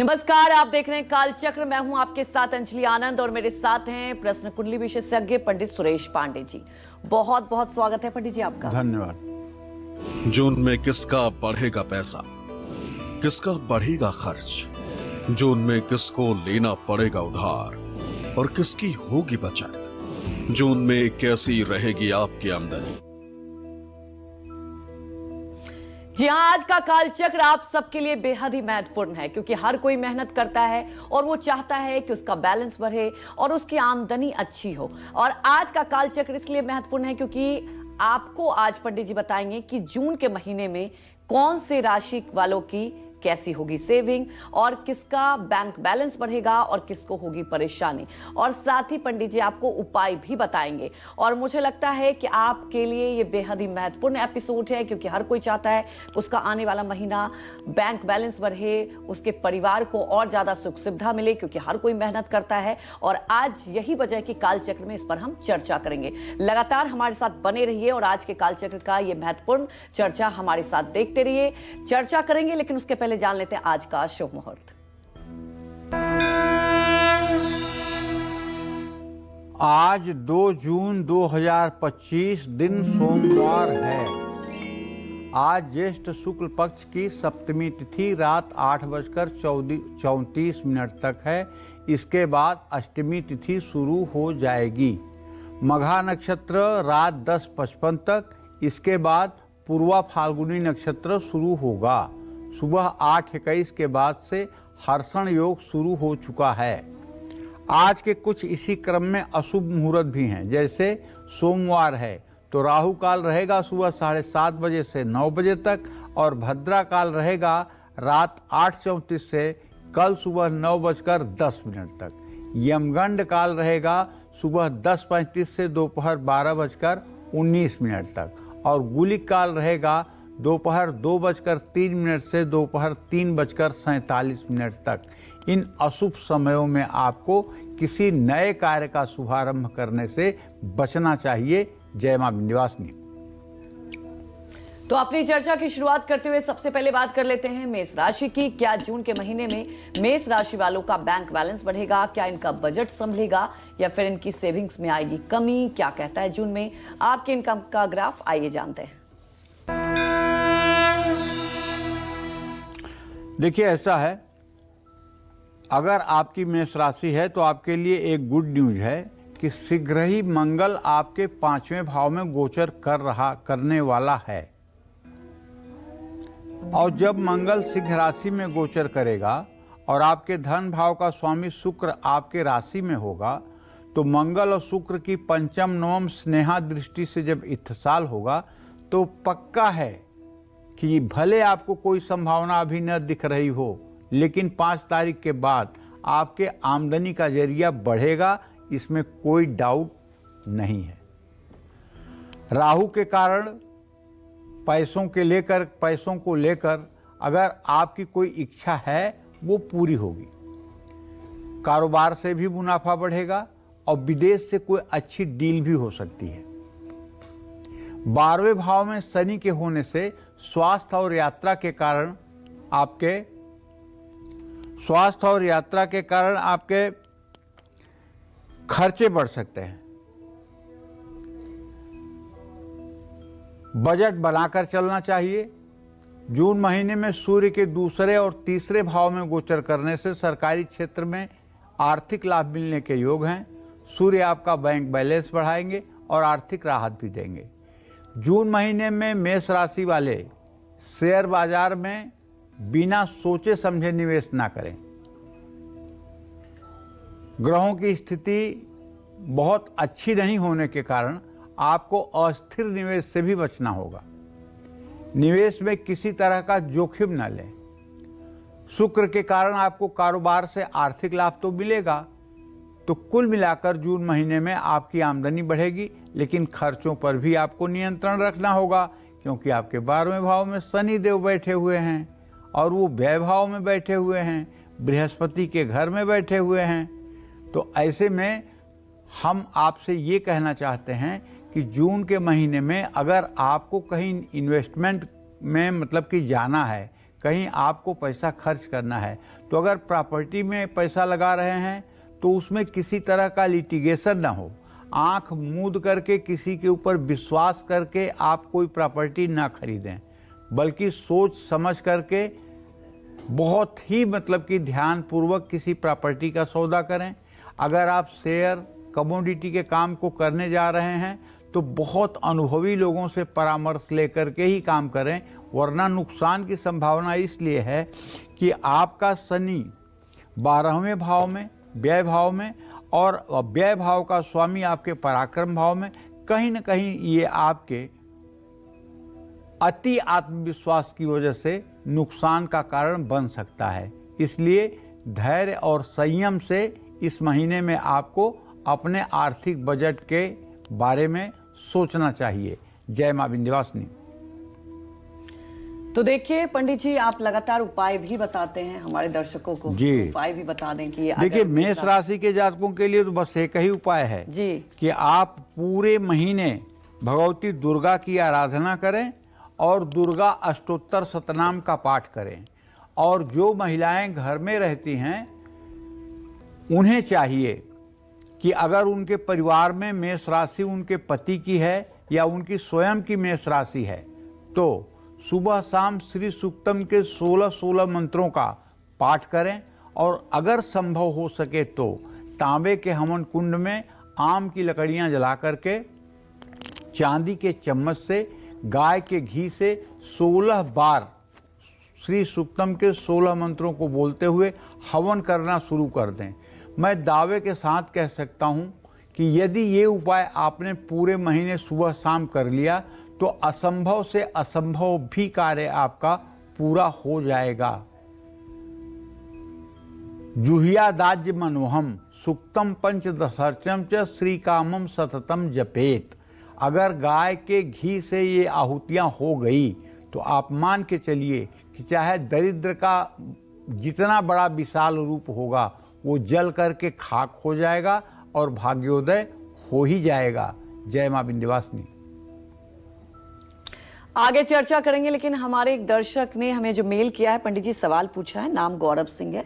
नमस्कार, आप देख रहे हैं कालचक्र। मैं हूं आपके साथ अंजलि आनंद और मेरे साथ हैं प्रश्न कुंडली विशेषज्ञ पंडित सुरेश पांडे जी। बहुत बहुत स्वागत है पंडित जी आपका। धन्यवाद। जून में किसका बढ़ेगा पैसा, किसका बढ़ेगा खर्च, जून में किसको लेना पड़ेगा उधार और किसकी होगी बचत, जून में कैसी रहेगी आपकी आमदनी। जी हाँ, आज का कालचक्र आप सबके लिए बेहद ही महत्वपूर्ण है क्योंकि हर कोई मेहनत करता है और वो चाहता है कि उसका बैलेंस बढ़े और उसकी आमदनी अच्छी हो। और आज का कालचक्र इसलिए महत्वपूर्ण है क्योंकि आपको आज पंडित जी बताएंगे कि जून के महीने में कौन से राशि वालों की कैसी होगी सेविंग और किसका बैंक बैलेंस बढ़ेगा और किसको होगी परेशानी। और साथ ही पंडित जी आपको उपाय भी बताएंगे। और मुझे लगता है कि आपके लिए ये बेहद ही महत्वपूर्ण एपिसोड है क्योंकि हर कोई चाहता है उसका आने वाला महीना बैंक बैलेंस बढ़े, उसके परिवार को और ज्यादा सुख सुविधा मिले क्योंकि हर कोई मेहनत करता है। और आज यही वजह है कि कालचक्र में इस पर हम चर्चा करेंगे। लगातार हमारे साथ बने रहिए और आज के कालचक्र का ये महत्वपूर्ण चर्चा हमारे साथ देखते रहिए। चर्चा करेंगे लेकिन उसके पहले जान लेते हैं आज का शुभ मुहूर्त। आज 2 जून 2025 दिन सोमवार है। आज ज्येष्ठ शुक्ल पक्ष की सप्तमी तिथि रात 8:34 तक है। इसके बाद अष्टमी तिथि शुरू हो जाएगी। मघा नक्षत्र रात 10:55 तक। इसके बाद पूर्वा फाल्गुनी नक्षत्र शुरू होगा। सुबह 8:21 के बाद से हर्षण योग शुरू हो चुका है। आज के कुछ इसी क्रम में अशुभ मुहूर्त भी हैं। जैसे सोमवार है तो राहु काल रहेगा सुबह 7:30 बजे से 9 बजे तक और भद्रा काल रहेगा रात 8:34 से कल सुबह 9:10 तक। यमगंड काल रहेगा सुबह 10:35 से दोपहर 12:19 तक और गुलिक काल रहेगा दोपहर 2:03 से दोपहर 3:47 तक। इन अशुभ समयों में आपको किसी नए कार्य का शुभारंभ करने से बचना चाहिए। जय मां विंध्यवासिनी। तो अपनी चर्चा की शुरुआत करते हुए सबसे पहले बात कर लेते हैं मेष राशि की। क्या जून के महीने में मेष राशि वालों का बैंक बैलेंस बढ़ेगा? क्या इनका बजट संभलेगा या फिर इनकी सेविंग्स में आएगी कमी? क्या कहता है जून में आपके इनकम का ग्राफ? आइए जानते हैं। देखिए, ऐसा है, अगर आपकी मेष राशि है तो आपके लिए एक गुड न्यूज है कि शीघ्र ही मंगल आपके 5वें भाव में गोचर करने वाला है। और जब मंगल सिंह राशि में गोचर करेगा और आपके धन भाव का स्वामी शुक्र आपके राशि में होगा तो मंगल और शुक्र की पंचम नवम स्नेहा दृष्टि से जब इत्तेसाल होगा तो पक्का है कि भले आपको कोई संभावना अभी न दिख रही हो लेकिन 5 तारीख के बाद आपके आमदनी का जरिया बढ़ेगा, इसमें कोई डाउट नहीं है। राहु के कारण पैसों को लेकर अगर आपकी इच्छा इच्छा है वो पूरी होगी। कारोबार से भी मुनाफा बढ़ेगा और विदेश से कोई अच्छी डील भी हो सकती है। 12वें भाव में शनि के होने से स्वास्थ्य और यात्रा के कारण आपके खर्चे बढ़ सकते हैं। बजट बनाकर चलना चाहिए। जून महीने में सूर्य के दूसरे और तीसरे भाव में गोचर करने से सरकारी क्षेत्र में आर्थिक लाभ मिलने के योग हैं। सूर्य आपका बैंक बैलेंस बढ़ाएंगे और आर्थिक राहत भी देंगे। जून महीने में मेष राशि वाले शेयर बाजार में बिना सोचे समझे निवेश ना करें। ग्रहों की स्थिति बहुत अच्छी नहीं होने के कारण आपको अस्थिर निवेश से भी बचना होगा। निवेश में किसी तरह का जोखिम न लें। शुक्र के कारण आपको कारोबार से आर्थिक लाभ तो मिलेगा। तो कुल मिलाकर जून महीने में आपकी आमदनी बढ़ेगी लेकिन खर्चों पर भी आपको नियंत्रण रखना होगा क्योंकि आपके 12वें भाव में शनि देव बैठे हुए हैं और वो व्यय भाव में बैठे हुए हैं, बृहस्पति के घर में बैठे हुए हैं। तो ऐसे में हम आपसे ये कहना चाहते हैं कि जून के महीने में अगर आपको कहीं इन्वेस्टमेंट में मतलब कि जाना है, कहीं आपको पैसा खर्च करना है। तो अगर प्रॉपर्टी में पैसा लगा रहे हैं तो उसमें किसी तरह का लिटिगेशन ना हो। आंख मूंद करके किसी के ऊपर विश्वास करके आप कोई प्रॉपर्टी ना खरीदें, बल्कि सोच समझ करके बहुत ही मतलब कि ध्यानपूर्वक किसी प्रॉपर्टी का सौदा करें। अगर आप शेयर कमोडिटी के काम को करने जा रहे हैं तो बहुत अनुभवी लोगों से परामर्श लेकर के ही काम करें, वरना नुकसान की संभावना इसलिए है कि आपका शनि 12वें भाव में, व्यय भाव में, और व्यय भाव का स्वामी आपके पराक्रम भाव में, कहीं न कहीं ये आपके अति आत्मविश्वास की वजह से नुकसान का कारण बन सकता है। इसलिए धैर्य और संयम से इस महीने में आपको अपने आर्थिक बजट के बारे में सोचना चाहिए। जय मां विंध्यवासिनी। तो देखिए पंडित जी, आप लगातार उपाय भी बताते हैं हमारे दर्शकों को जी। उपाय भी बता दें कि देखिए, मेष राशि के जातकों के लिए तो बस एक ही उपाय है जी कि आप पूरे महीने भगवती दुर्गा की आराधना करें और दुर्गा अष्टोत्तर शतनाम का पाठ करें। और जो महिलाएं घर में रहती हैं उन्हें चाहिए कि अगर उनके परिवार में मेष राशि उनके पति की है या उनकी स्वयं की मेष राशि है तो सुबह शाम श्री सूक्तम के 16 मंत्रों का पाठ करें। और अगर संभव हो सके तो तांबे के हवन कुंड में आम की लकड़ियां जला करके चांदी के चम्मच से गाय के घी से 16 बार श्री सूक्तम के 16 मंत्रों को बोलते हुए हवन करना शुरू कर दें। मैं दावे के साथ कह सकता हूं कि यदि ये उपाय आपने पूरे महीने सुबह शाम कर लिया तो असंभव से असंभव भी कार्य आपका पूरा हो जाएगा। जुह्यादाज्य मनोहम सुक्तम पंचदशर्चम च श्री कामम सततम जपेत। अगर गाय के घी से ये आहुतियां हो गई तो आप मान के चलिए कि चाहे दरिद्र का जितना बड़ा विशाल रूप होगा वो जल करके खाक हो जाएगा और भाग्योदय हो ही जाएगा। जय मां विंध्यवासिनी। आगे चर्चा करेंगे, लेकिन हमारे एक दर्शक ने हमें जो मेल किया है, पंडित जी सवाल पूछा है, नाम गौरव सिंह है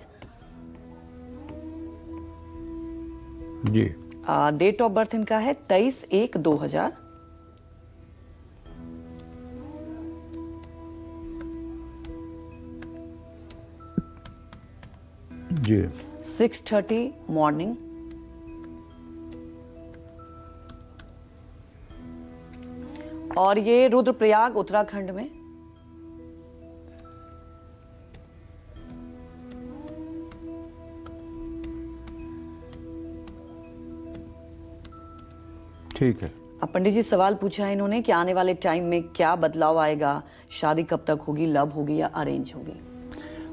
जी। डेट ऑफ बर्थ इनका है 23/1/2000। जी 6:30 मॉर्निंग। और ये रुद्रप्रयाग उत्तराखंड में। ठीक है। अब पंडित जी सवाल पूछा है इन्होंने कि आने वाले टाइम में क्या बदलाव आएगा, शादी कब तक होगी, लव होगी या अरेंज होगी।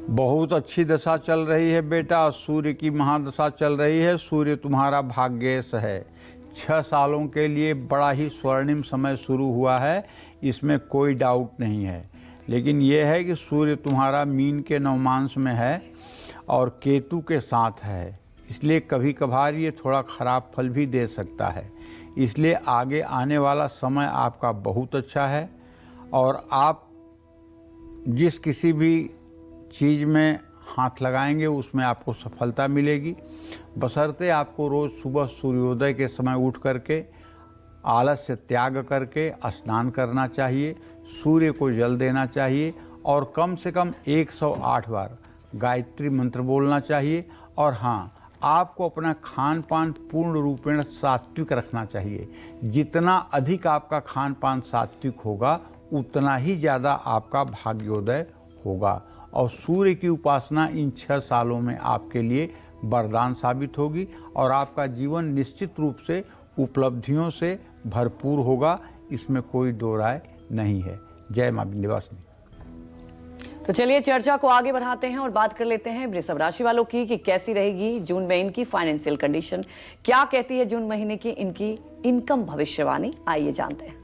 बहुत अच्छी दशा चल रही है बेटा, सूर्य की महादशा चल रही है। सूर्य तुम्हारा भाग्येश है। 6 सालों के लिए बड़ा ही स्वर्णिम समय शुरू हुआ है, इसमें कोई डाउट नहीं है। लेकिन यह है कि सूर्य तुम्हारा मीन के नवमांश में है और केतु के साथ है, इसलिए कभी कभार ये थोड़ा खराब फल भी दे सकता है। इसलिए आगे आने वाला समय आपका बहुत अच्छा है और आप जिस किसी भी चीज़ में हाथ लगाएंगे उसमें आपको सफलता मिलेगी। बशर्ते आपको रोज़ सुबह सूर्योदय के समय उठ करके आलस्य त्याग करके स्नान करना चाहिए, सूर्य को जल देना चाहिए और कम से कम 108 बार गायत्री मंत्र बोलना चाहिए। और हाँ, आपको अपना खान पान पूर्ण रूपेण सात्विक रखना चाहिए। जितना अधिक आपका खान पान सात्विक होगा उतना ही ज़्यादा आपका भाग्योदय होगा। और सूर्य की उपासना इन 6 सालों में आपके लिए वरदान साबित होगी और आपका जीवन निश्चित रूप से उपलब्धियों से भरपूर होगा, इसमें कोई दो राय नहीं है। जय मां विंध्यवासिनी। तो चलिए चर्चा को आगे बढ़ाते हैं और बात कर लेते हैं वृषभ राशि वालों की कि कैसी रहेगी जून में इनकी फाइनेंशियल कंडीशन, क्या कहती है जून महीने की इनकी इनकम भविष्यवाणी। आइए जानते हैं।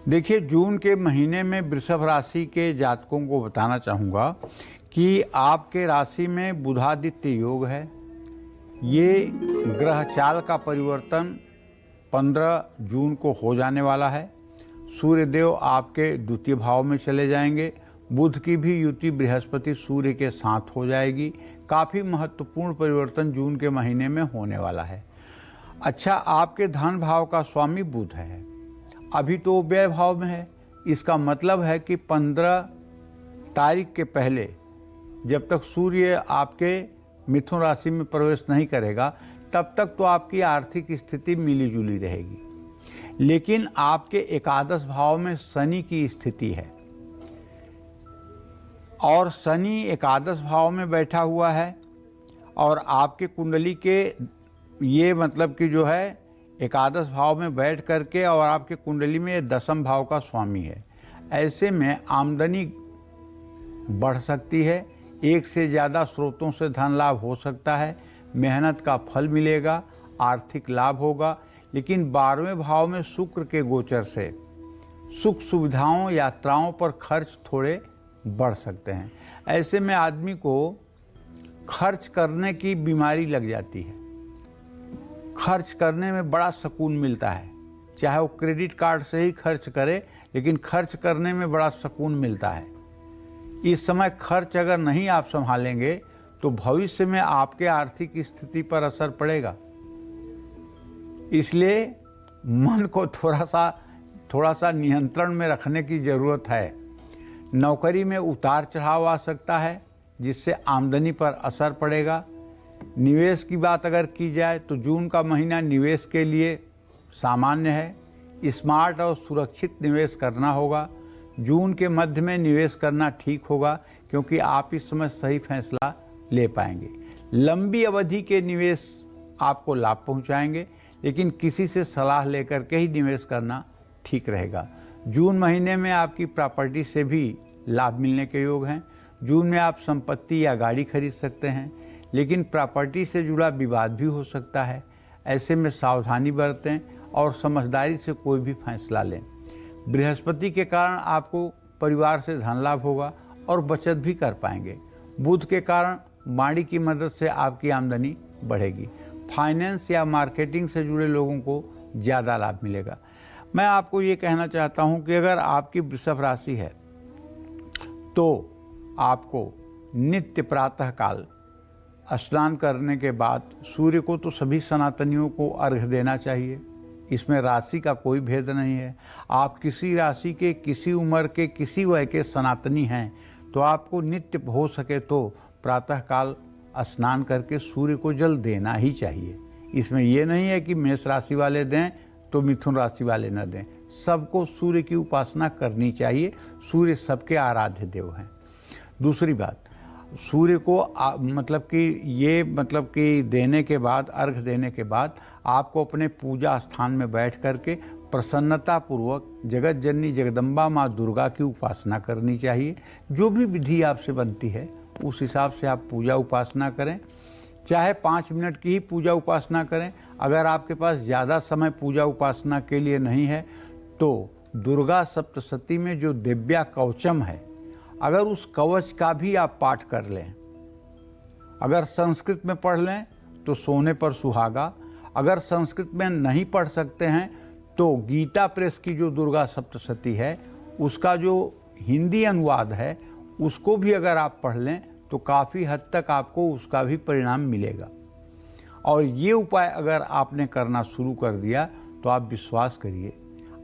देखिए, जून के महीने में वृषभ राशि के जातकों को बताना चाहूँगा कि आपके राशि में बुधादित्य योग है। ये ग्रह चाल का परिवर्तन 15 जून को हो जाने वाला है। सूर्यदेव आपके द्वितीय भाव में चले जाएंगे। बुध की भी युति बृहस्पति सूर्य के साथ हो जाएगी। काफ़ी महत्वपूर्ण परिवर्तन जून के महीने में होने वाला है। अच्छा, आपके धन भाव का स्वामी बुध है, अभी तो व्यय भाव में है। इसका मतलब है कि 15 तारीख के पहले जब तक सूर्य आपके मिथुन राशि में प्रवेश नहीं करेगा तब तक तो आपकी आर्थिक स्थिति मिली जुली रहेगी। लेकिन आपके एकादश भाव में शनि की स्थिति है और शनि एकादश भाव में बैठा हुआ है और आपके कुंडली के ये मतलब कि जो है एकादश भाव में बैठ करके और आपके कुंडली में दसम भाव का स्वामी है। ऐसे में आमदनी बढ़ सकती है, एक से ज़्यादा स्रोतों से धन लाभ हो सकता है, मेहनत का फल मिलेगा, आर्थिक लाभ होगा। लेकिन 12वें भाव में शुक्र के गोचर से सुख सुविधाओं यात्राओं पर खर्च थोड़े बढ़ सकते हैं। ऐसे में आदमी को खर्च करने की बीमारी लग जाती है। खर्च करने में बड़ा सुकून मिलता है, चाहे वो क्रेडिट कार्ड से ही खर्च करे, लेकिन खर्च करने में बड़ा सुकून मिलता है। इस समय खर्च अगर नहीं आप संभालेंगे तो भविष्य में आपके आर्थिक स्थिति पर असर पड़ेगा। इसलिए मन को थोड़ा सा नियंत्रण में रखने की ज़रूरत है। नौकरी में उतार चढ़ाव आ सकता है जिससे आमदनी पर असर पड़ेगा। निवेश की बात अगर की जाए तो जून का महीना निवेश के लिए सामान्य है। स्मार्ट और सुरक्षित निवेश करना होगा। जून के मध्य में निवेश करना ठीक होगा क्योंकि आप इस समय सही फैसला ले पाएंगे। लंबी अवधि के निवेश आपको लाभ पहुंचाएंगे, लेकिन किसी से सलाह लेकर के ही निवेश करना ठीक रहेगा। जून महीने में आपकी प्रॉपर्टी से भी लाभ मिलने के योग हैं। जून में आप संपत्ति या गाड़ी खरीद सकते हैं, लेकिन प्रॉपर्टी से जुड़ा विवाद भी हो सकता है। ऐसे में सावधानी बरतें और समझदारी से कोई भी फैसला लें। बृहस्पति के कारण आपको परिवार से धन लाभ होगा और बचत भी कर पाएंगे। बुध के कारण वाणी की मदद से आपकी आमदनी बढ़ेगी। फाइनेंस या मार्केटिंग से जुड़े लोगों को ज़्यादा लाभ मिलेगा। मैं आपको ये कहना चाहता हूँ कि अगर आपकी वृषभ राशि है तो आपको नित्य प्रातः काल स्नान करने के बाद सूर्य को तो सभी सनातनियों को अर्घ्य देना चाहिए। इसमें राशि का कोई भेद नहीं है। आप किसी राशि के, किसी उम्र के, किसी वय के सनातनी हैं तो आपको नित्य हो सके तो प्रातःकाल स्नान करके सूर्य को जल देना ही चाहिए। इसमें यह नहीं है कि मेष राशि वाले दें तो मिथुन राशि वाले न दें। सबको सूर्य की उपासना करनी चाहिए। सूर्य सबके आराध्य देव हैं। दूसरी बात, सूर्य को मतलब कि देने के बाद, अर्घ देने के बाद आपको अपने पूजा स्थान में बैठ करके प्रसन्नता पूर्वक जगत जननी जगदम्बा माँ दुर्गा की उपासना करनी चाहिए। जो भी विधि आपसे बनती है उस हिसाब से आप पूजा उपासना करें। चाहे 5 मिनट की ही पूजा उपासना करें। अगर आपके पास ज़्यादा समय पूजा उपासना के लिए नहीं है तो दुर्गा सप्तशती में जो दिव्या कवचम है, अगर उस कवच का भी आप पाठ कर लें, अगर संस्कृत में पढ़ लें तो सोने पर सुहागा। अगर संस्कृत में नहीं पढ़ सकते हैं तो गीता प्रेस की जो दुर्गा सप्तशती है उसका जो हिंदी अनुवाद है उसको भी अगर आप पढ़ लें तो काफ़ी हद तक आपको उसका भी परिणाम मिलेगा। और ये उपाय अगर आपने करना शुरू कर दिया तो आप विश्वास करिए,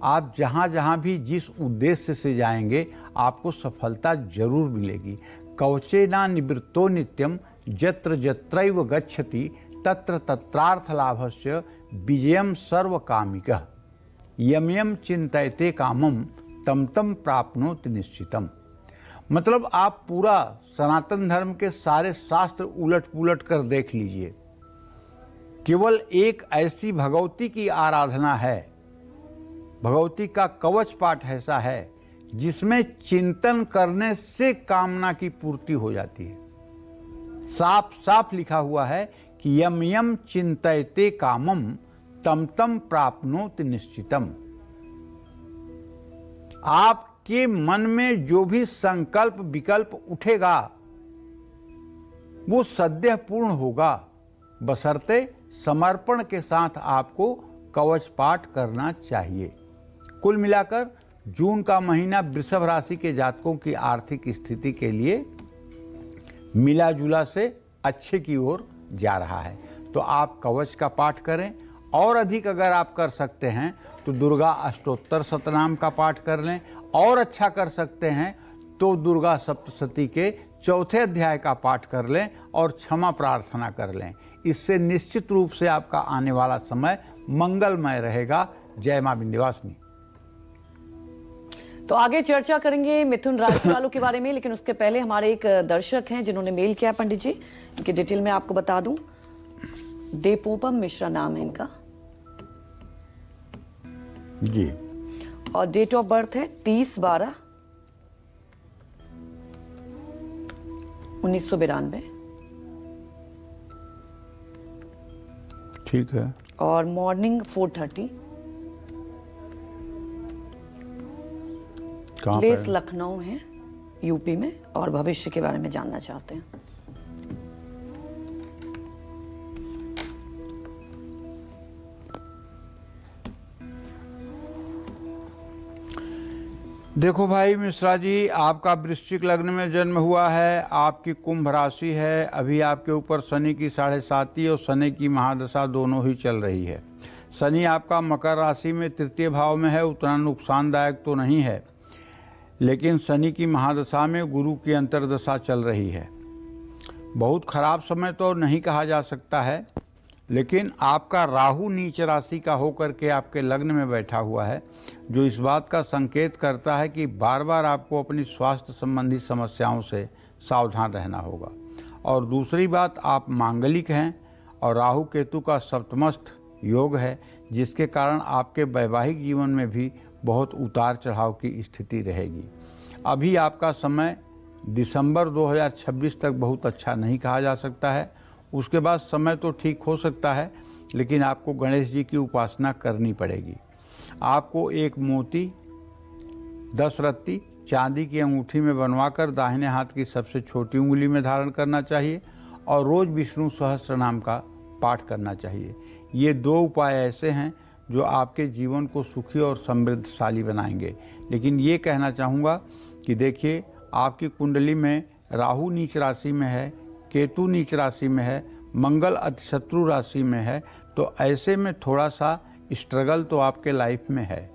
आप जहाँ जहाँ भी जिस उद्देश्य से जाएंगे आपको सफलता जरूर मिलेगी। कवचेना निवृत्तो नित्यम जत्र जत्रैव गच्छति तत्र तत्रार्थ लाभस्य विजयम सर्व कामिकः यम यम चिंतयते कामम तम तम प्राप्नोति निश्चितम। मतलब आप पूरा सनातन धर्म के सारे शास्त्र उलट पुलट कर देख लीजिए, केवल एक ऐसी भगवती की आराधना है, भगवती का कवच पाठ ऐसा है जिसमें चिंतन करने से कामना की पूर्ति हो जाती है। साफ साफ लिखा हुआ है कि यम यम चिंतयते कामम तम तम प्राप्नोति निश्चितम। आपके मन में जो भी संकल्प विकल्प उठेगा वो सद्य पूर्ण होगा, बशर्ते समर्पण के साथ आपको कवच पाठ करना चाहिए। कुल मिलाकर जून का महीना वृषभ राशि के जातकों की आर्थिक स्थिति के लिए मिला जुला से अच्छे की ओर जा रहा है। तो आप कवच का पाठ करें, और अधिक अगर आप कर सकते हैं तो दुर्गा अष्टोत्तर शतनाम का पाठ कर लें, और अच्छा कर सकते हैं तो दुर्गा सप्तशती के चौथे अध्याय का पाठ कर लें और क्षमा प्रार्थना कर लें। इससे निश्चित रूप से आपका आने वाला समय मंगलमय रहेगा। जय मां विंध्यवासिनी। तो आगे चर्चा करेंगे मिथुन राशि वालों के बारे में, लेकिन उसके पहले हमारे एक दर्शक हैं जिन्होंने मेल किया। पंडित जी, इनकी डिटेल में आपको बता दूं। देपोपम मिश्रा नाम है इनका जी, और डेट ऑफ बर्थ है 30/12/1992। ठीक है। और मॉर्निंग 4:30। कहाँ प्लेस पर? लखनऊ है, यूपी में, और भविष्य के बारे में जानना चाहते हैं। देखो भाई मिश्रा जी, आपका वृश्चिक लग्न में जन्म हुआ है, आपकी कुंभ राशि है, अभी आपके ऊपर शनि की 7.5 और शनि की महादशा दोनों ही चल रही है। शनि आपका मकर राशि में तृतीय भाव में है, उतना नुकसानदायक तो नहीं है, लेकिन शनि की महादशा में गुरु की अंतर्दशा चल रही है। बहुत खराब समय तो नहीं कहा जा सकता है, लेकिन आपका राहु नीच राशि का होकर के आपके लग्न में बैठा हुआ है, जो इस बात का संकेत करता है कि बार बार आपको अपनी स्वास्थ्य संबंधी समस्याओं से सावधान रहना होगा। और दूसरी बात, आप मांगलिक हैं और राहु केतु का सप्तमस्थ योग है, जिसके कारण आपके वैवाहिक जीवन में भी बहुत उतार चढ़ाव की स्थिति रहेगी। अभी आपका समय दिसंबर 2026 तक बहुत अच्छा नहीं कहा जा सकता है। उसके बाद समय तो ठीक हो सकता है, लेकिन आपको गणेश जी की उपासना करनी पड़ेगी। आपको एक मोती 10 रत्ती चांदी की अंगूठी में बनवाकर दाहिने हाथ की सबसे छोटी उंगली में धारण करना चाहिए, और रोज विष्णु सहस्त्र नाम का पाठ करना चाहिए। ये 2 उपाय ऐसे हैं जो आपके जीवन को सुखी और समृद्धशाली बनाएंगे। लेकिन ये कहना चाहूँगा कि देखिए, आपकी कुंडली में राहु नीच राशि में है, केतु नीच राशि में है, मंगल अतिशत्रु राशि में है, तो ऐसे में थोड़ा सा स्ट्रगल तो आपके लाइफ में है।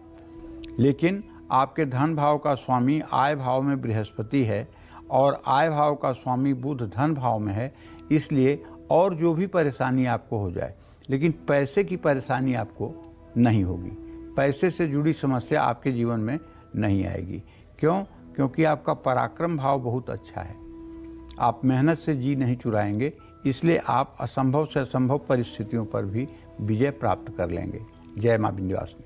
लेकिन आपके धन भाव का स्वामी आय भाव में बृहस्पति है, और आय भाव का स्वामी बुध धन भाव में है। इसलिए और जो भी परेशानी आपको हो जाए, लेकिन पैसे की परेशानी आपको नहीं होगी। पैसे से जुड़ी समस्या आपके जीवन में नहीं आएगी। क्यों? क्योंकि आपका पराक्रम भाव बहुत अच्छा है। आप मेहनत से जी नहीं चुराएंगे, इसलिए आप असंभव से असंभव परिस्थितियों पर भी विजय प्राप्त कर लेंगे। जय मां विंध्यवासिनी।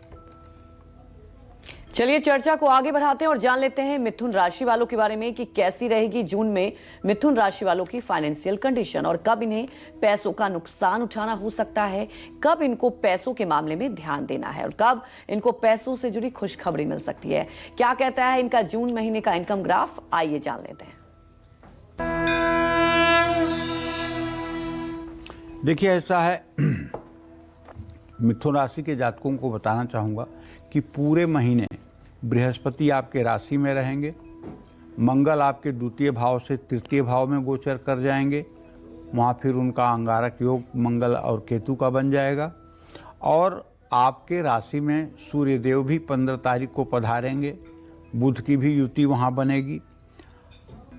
चलिए चर्चा को आगे बढ़ाते हैं और जान लेते हैं मिथुन राशि वालों के बारे में कि कैसी रहेगी जून में मिथुन राशि वालों की फाइनेंशियल कंडीशन, और कब इन्हें पैसों का नुकसान उठाना हो सकता है, कब इनको पैसों के मामले में ध्यान देना है, और कब इनको पैसों से जुड़ी खुशखबरी मिल सकती है। क्या कहता है इनका जून महीने का इनकम ग्राफ, आइए जान लेते हैं। देखिए, ऐसा है, मिथुन राशि के जातकों को बताना चाहूँगा कि पूरे महीने बृहस्पति आपके राशि में रहेंगे, मंगल आपके द्वितीय भाव से तृतीय भाव में गोचर कर जाएंगे, वहाँ फिर उनका अंगारक योग मंगल और केतु का बन जाएगा, और आपके राशि में सूर्यदेव भी 15 तारीख को पधारेंगे, बुध की भी युति वहाँ बनेगी।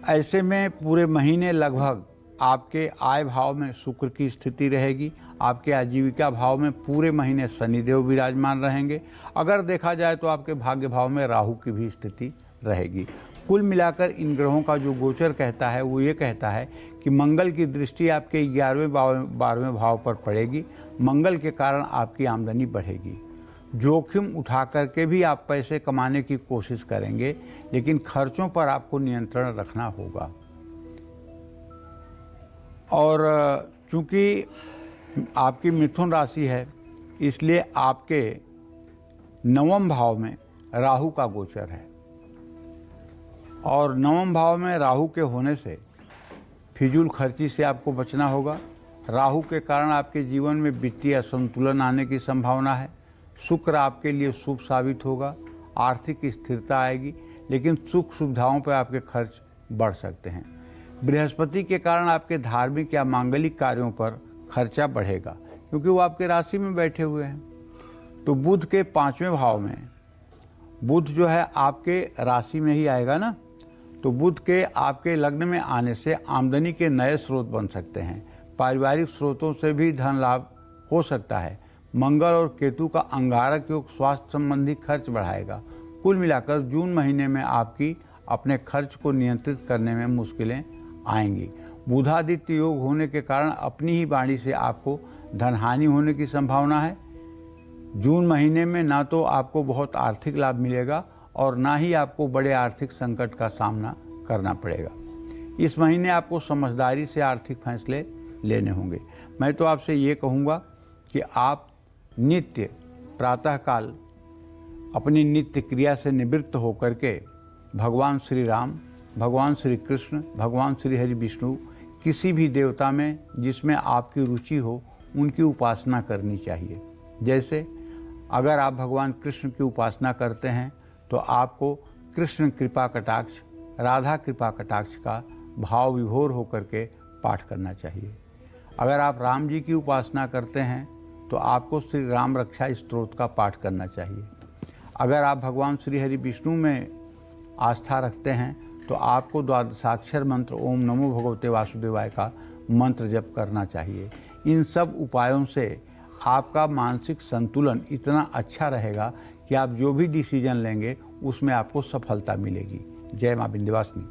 ऐसे में पूरे महीने लगभग आपके आय भाव में शुक्र की स्थिति रहेगी, आपके आजीविका भाव में पूरे महीने शनिदेव विराजमान रहेंगे। अगर देखा जाए तो आपके भाग्य भाव में राहु की भी स्थिति रहेगी। कुल मिलाकर इन ग्रहों का जो गोचर कहता है वो ये कहता है कि मंगल की दृष्टि आपके 11वें 12वें भाव पर पड़ेगी। मंगल के कारण आपकी आमदनी बढ़ेगी। जोखिम उठा करके भी आप पैसे कमाने की कोशिश करेंगे, लेकिन खर्चों पर आपको नियंत्रण रखना होगा। और चूंकि आपकी मिथुन राशि है, इसलिए आपके 9वें भाव में राहु का गोचर है, और 9वें भाव में राहु के होने से फिजूल खर्ची से आपको बचना होगा। राहु के कारण आपके जीवन में वित्तीय असंतुलन आने की संभावना है। शुक्र आपके लिए शुभ साबित होगा। आर्थिक स्थिरता आएगी, लेकिन सुख सुविधाओं पर आपके खर्च बढ़ सकते हैं। बृहस्पति के कारण आपके धार्मिक या मांगलिक कार्यों पर खर्चा बढ़ेगा, क्योंकि वो आपके राशि में बैठे हुए हैं। तो बुध के 5वें भाव में, बुध जो है आपके राशि में ही आएगा ना, तो बुध के आपके लग्न में आने से आमदनी के नए स्रोत बन सकते हैं। पारिवारिक स्रोतों से भी धन लाभ हो सकता है। मंगल और केतु का अंगारक योग स्वास्थ्य संबंधी खर्च बढ़ाएगा। कुल मिलाकर जून महीने में आपकी अपने खर्च को नियंत्रित करने में मुश्किलें आएंगी। बुधादित्य योग होने के कारण अपनी ही वाणी से आपको धनहानि होने की संभावना है। जून महीने में ना तो आपको बहुत आर्थिक लाभ मिलेगा और ना ही आपको बड़े आर्थिक संकट का सामना करना पड़ेगा। इस महीने आपको समझदारी से आर्थिक फैसले लेने होंगे। मैं तो आपसे ये कहूँगा कि आप नित्य प्रातःकाल अपनी नित्य क्रिया से निवृत्त होकर के भगवान श्री राम, भगवान श्री कृष्ण, भगवान श्री हरि विष्णु, किसी भी देवता में जिसमें आपकी रुचि हो उनकी उपासना करनी चाहिए। जैसे अगर आप भगवान कृष्ण की उपासना करते हैं तो आपको कृष्ण कृपा कटाक्ष, राधा कृपा कटाक्ष का भाव विभोर होकर के पाठ करना चाहिए। अगर आप राम जी की उपासना करते हैं तो आपको श्री राम रक्षा स्तोत्र का पाठ करना चाहिए। अगर आप भगवान श्री हरि विष्णु में आस्था रखते हैं तो आपको द्वादशाक्षर मंत्र ओम नमो भगवते वासुदेवाय का मंत्र जप करना चाहिए। इन सब उपायों से आपका मानसिक संतुलन इतना अच्छा रहेगा कि आप जो भी डिसीजन लेंगे उसमें आपको सफलता मिलेगी। जय मां विंध्यवासिनी।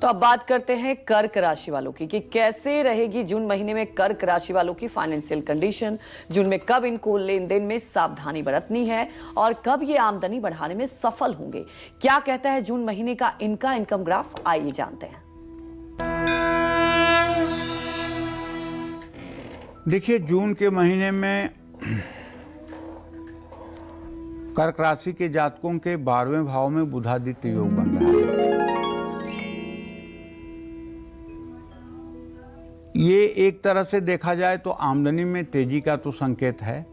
तो अब बात करते हैं कर्क राशि वालों की कि कैसे रहेगी जून महीने में कर्क राशि वालों की फाइनेंशियल कंडीशन। जून में कब इनको लेन देन में सावधानी बरतनी है और कब ये आमदनी बढ़ाने में सफल होंगे, क्या कहता है जून महीने का इनका इनकम ग्राफ, आइए जानते हैं। देखिए, जून के महीने में कर्क राशि के जातकों के 12वें भाव में बुधादित्य योग बन रहा है। ये एक तरह से देखा जाए तो आमदनी में तेजी का तो संकेत है,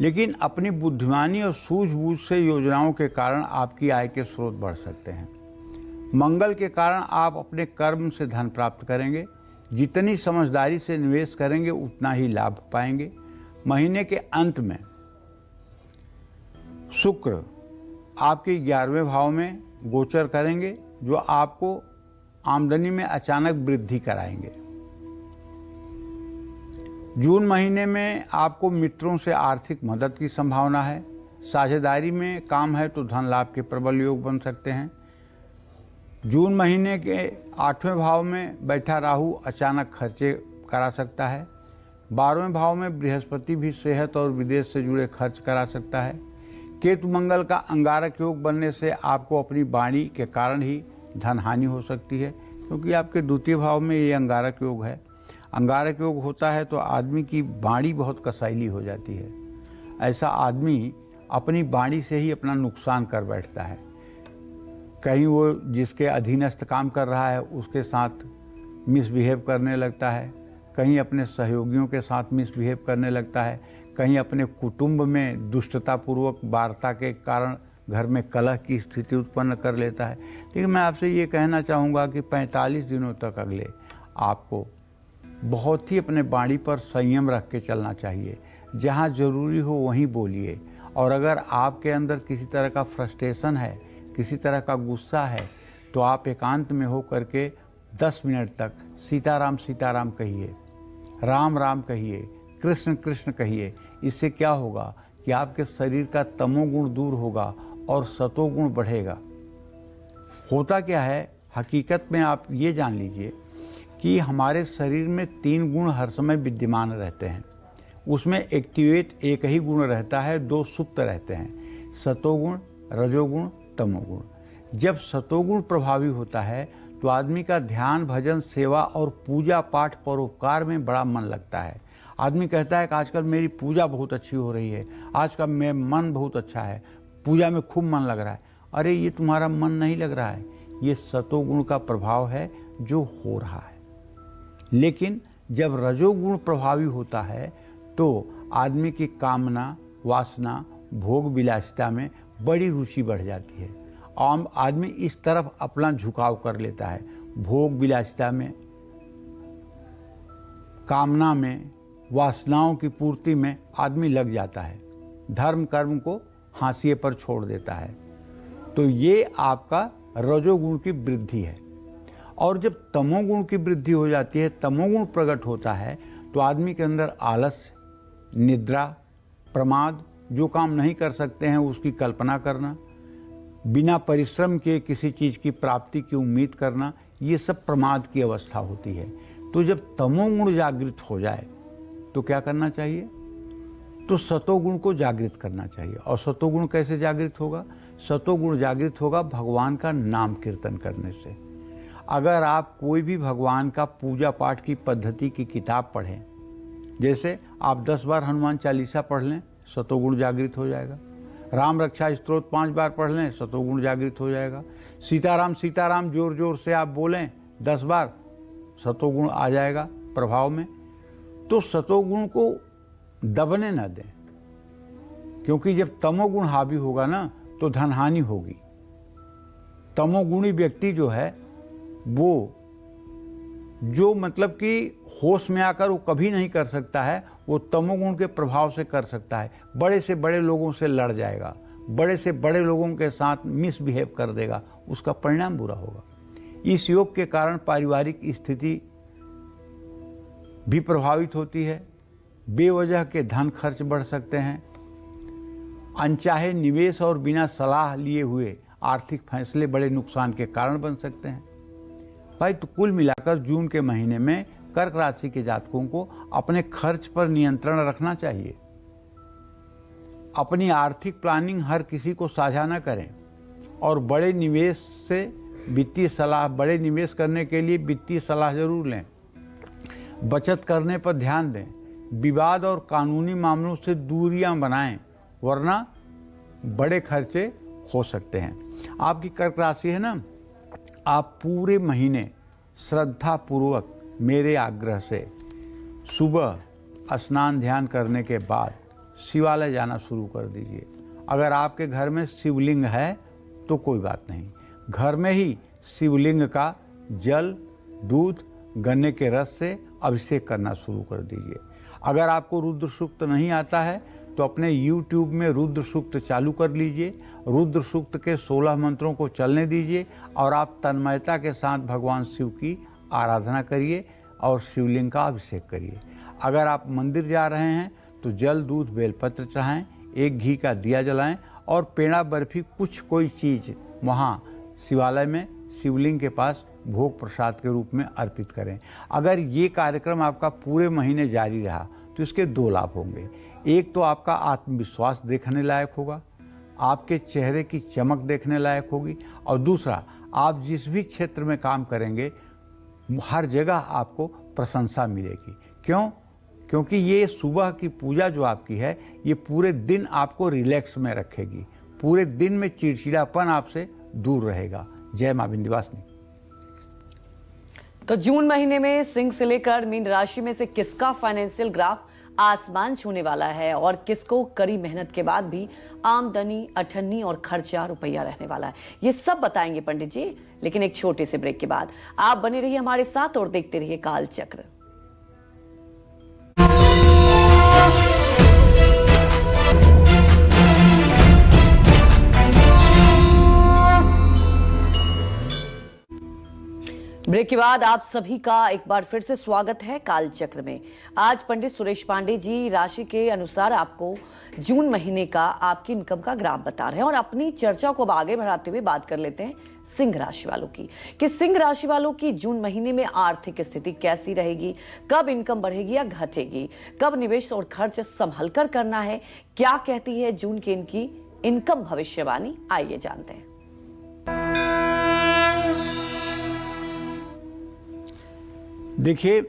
लेकिन अपनी बुद्धिमानी और सूझबूझ से योजनाओं के कारण आपकी आय के स्रोत बढ़ सकते हैं। मंगल के कारण आप अपने कर्म से धन प्राप्त करेंगे। जितनी समझदारी से निवेश करेंगे उतना ही लाभ पाएंगे। महीने के अंत में शुक्र आपके 11वें भाव में गोचर करेंगे, जो आपको आमदनी में अचानक वृद्धि कराएंगे। जून महीने में आपको मित्रों से आर्थिक मदद की संभावना है। साझेदारी में काम है तो धन लाभ के प्रबल योग बन सकते हैं। जून महीने के 8वें भाव में बैठा राहु अचानक खर्चे करा सकता है। 12वें भाव में बृहस्पति भी सेहत और विदेश से जुड़े खर्च करा सकता है। केतु मंगल का अंगारक योग बनने से आपको अपनी वाणी के कारण ही धन हानि हो सकती है, क्योंकि आपके द्वितीय भाव में ये अंगारक योग है। अंगारक योग होता है तो आदमी की वाणी बहुत कसाईली हो जाती है। ऐसा आदमी अपनी वाणी से ही अपना नुकसान कर बैठता है। कहीं वो जिसके अधीनस्थ काम कर रहा है उसके साथ मिसबिहेव करने लगता है, कहीं अपने सहयोगियों के साथ मिसबिहेव करने लगता है, कहीं अपने कुटुंब में दुष्टतापूर्वक वार्ता के कारण घर में कलह की स्थिति उत्पन्न कर लेता है। लेकिन मैं आपसे ये कहना चाहूँगा कि 45 दिनों तक अगले आपको बहुत ही अपने वाणी पर संयम रख के चलना चाहिए। जहाँ ज़रूरी हो वहीं बोलिए, और अगर आपके अंदर किसी तरह का फ्रस्ट्रेशन है, किसी तरह का गुस्सा है, तो आप एकांत में हो करके 10 मिनट तक सीताराम सीताराम कहिए, राम राम कहिए, कृष्ण कृष्ण कहिए। इससे क्या होगा कि आपके शरीर का तमोगुण दूर होगा और सतोगुण बढ़ेगा। होता क्या है, हकीकत में आप ये जान लीजिए कि हमारे शरीर में 3 गुण हर समय विद्यमान रहते हैं। उसमें एक्टिवेट एक ही गुण रहता है, 2 सुप्त रहते हैं, सतोगुण, रजोगुण, तमोगुण। जब सतोगुण प्रभावी होता है तो आदमी का ध्यान, भजन, सेवा और पूजा पाठ, परोपकार में बड़ा मन लगता है। आदमी कहता है कि आजकल मेरी पूजा बहुत अच्छी हो रही है, आज का मेरा मन बहुत अच्छा है, पूजा में खूब मन लग रहा है। अरे ये तुम्हारा मन नहीं लग रहा है, ये सतोगुण का प्रभाव है जो हो रहा है। लेकिन जब रजोगुण प्रभावी होता है तो आदमी की कामना, वासना भोग विलासिता में बड़ी रुचि बढ़ जाती है। आम आदमी इस तरफ अपना झुकाव कर लेता है, भोग विलासिता में, कामना में, वासनाओं की पूर्ति में आदमी लग जाता है, धर्म कर्म को हाशिए पर छोड़ देता है। तो ये आपका रजोगुण की वृद्धि है। और जब तमोगुण की वृद्धि हो जाती है, तमोगुण प्रकट होता है, तो आदमी के अंदर आलस्य, निद्रा, प्रमाद, जो काम नहीं कर सकते हैं उसकी कल्पना करना, बिना परिश्रम के किसी चीज़ की प्राप्ति की उम्मीद करना, ये सब प्रमाद की अवस्था होती है। तो जब तमोगुण जागृत हो जाए तो क्या करना चाहिए? तो सतोगुण को जागृत करना चाहिए। और सतोगुण कैसे जागृत होगा? सतोगुण जागृत होगा भगवान का नाम कीर्तन करने से। अगर आप कोई भी भगवान का पूजा पाठ की पद्धति की किताब पढ़ें, जैसे आप 10 बार हनुमान चालीसा पढ़ लें, सतोगुण जागृत हो जाएगा। राम रक्षा स्तोत्र 5 बार पढ़ लें, सतोगुण जागृत हो जाएगा। सीताराम सीताराम जोर जोर से आप बोलें 10 बार, सतोगुण आ जाएगा प्रभाव में। तो सतोगुण को दबने न दें, क्योंकि जब तमोगुण हावी होगा ना तो धनहानि होगी। तमोगुणी व्यक्ति जो है वो जो मतलब कि होश में आकर वो कभी नहीं कर सकता है, वो तमोगुण के प्रभाव से कर सकता है। बड़े से बड़े लोगों से लड़ जाएगा, बड़े से बड़े लोगों के साथ मिसबिहेव कर देगा, उसका परिणाम बुरा होगा। इस योग के कारण पारिवारिक स्थिति भी प्रभावित होती है, बेवजह के धन खर्च बढ़ सकते हैं, अनचाहे निवेश और बिना सलाह लिए हुए आर्थिक फैसले बड़े नुकसान के कारण बन सकते हैं। भाई, तो कुल मिलाकर जून के महीने में कर्क राशि के जातकों को अपने खर्च पर नियंत्रण रखना चाहिए। अपनी आर्थिक प्लानिंग हर किसी को साझा न करें और बड़े निवेश करने के लिए वित्तीय सलाह जरूर लें। बचत करने पर ध्यान दें। विवाद और कानूनी मामलों से दूरियां बनाएं, वरना बड़े खर्चे हो सकते हैं। आपकी कर्क राशि है ना, आप पूरे महीने श्रद्धा पूर्वक मेरे आग्रह से सुबह स्नान ध्यान करने के बाद शिवालय जाना शुरू कर दीजिए। अगर आपके घर में शिवलिंग है तो कोई बात नहीं, घर में ही शिवलिंग का जल, दूध, गन्ने के रस से अभिषेक करना शुरू कर दीजिए। अगर आपको रुद्र सूक्त नहीं आता है तो अपने YouTube में रुद्र सूक्त चालू कर लीजिए। रुद्र सूक्त के 16 मंत्रों को चलने दीजिए और आप तन्मयता के साथ भगवान शिव की आराधना करिए और शिवलिंग का अभिषेक करिए। अगर आप मंदिर जा रहे हैं तो जल, दूध, बेलपत्र चढ़ाएं, एक घी का दिया जलाएं और पेड़ा बर्फी कोई चीज़ वहाँ शिवालय में शिवलिंग के पास भोग प्रसाद के रूप में अर्पित करें। अगर ये कार्यक्रम आपका पूरे महीने जारी रहा तो इसके 2 लाभ होंगे। एक तो आपका आत्मविश्वास देखने लायक होगा, आपके चेहरे की चमक देखने लायक होगी, और दूसरा, आप जिस भी क्षेत्र में काम करेंगे हर जगह आपको प्रशंसा मिलेगी। क्यों? क्योंकि ये सुबह की पूजा जो आपकी है ये पूरे दिन आपको रिलैक्स में रखेगी, पूरे दिन में चिड़चिड़ापन आपसे दूर रहेगा। जय मां विंध्यवासिनी। तो जून महीने में सिंह से लेकर मीन राशि में से किसका फाइनेंशियल ग्राफ आसमान छूने वाला है और किसको कड़ी मेहनत के बाद भी आमदनी, अठन्नी और खर्चा रुपया रहने वाला है, ये सब बताएंगे पंडित जी, लेकिन एक छोटे से ब्रेक के बाद। आप बने रहिए हमारे साथ और देखते रहिए काल चक्र। ब्रेक के बाद आप सभी का एक बार फिर से स्वागत है काल चक्र में। आज पंडित सुरेश पांडे जी राशि के अनुसार आपको जून महीने का आपकी इनकम का ग्राफ बता रहे हैं और अपनी चर्चा को अब आगे बढ़ाते हुए बात कर लेते हैं सिंह राशि वालों की, कि सिंह राशि वालों की जून महीने में आर्थिक स्थिति कैसी रहेगी, कब इनकम बढ़ेगी या घटेगी, कब निवेश और खर्च संभल कर करना है, क्या कहती है जून की इनकी इनकम भविष्यवाणी, आइए जानते हैं। देखिए,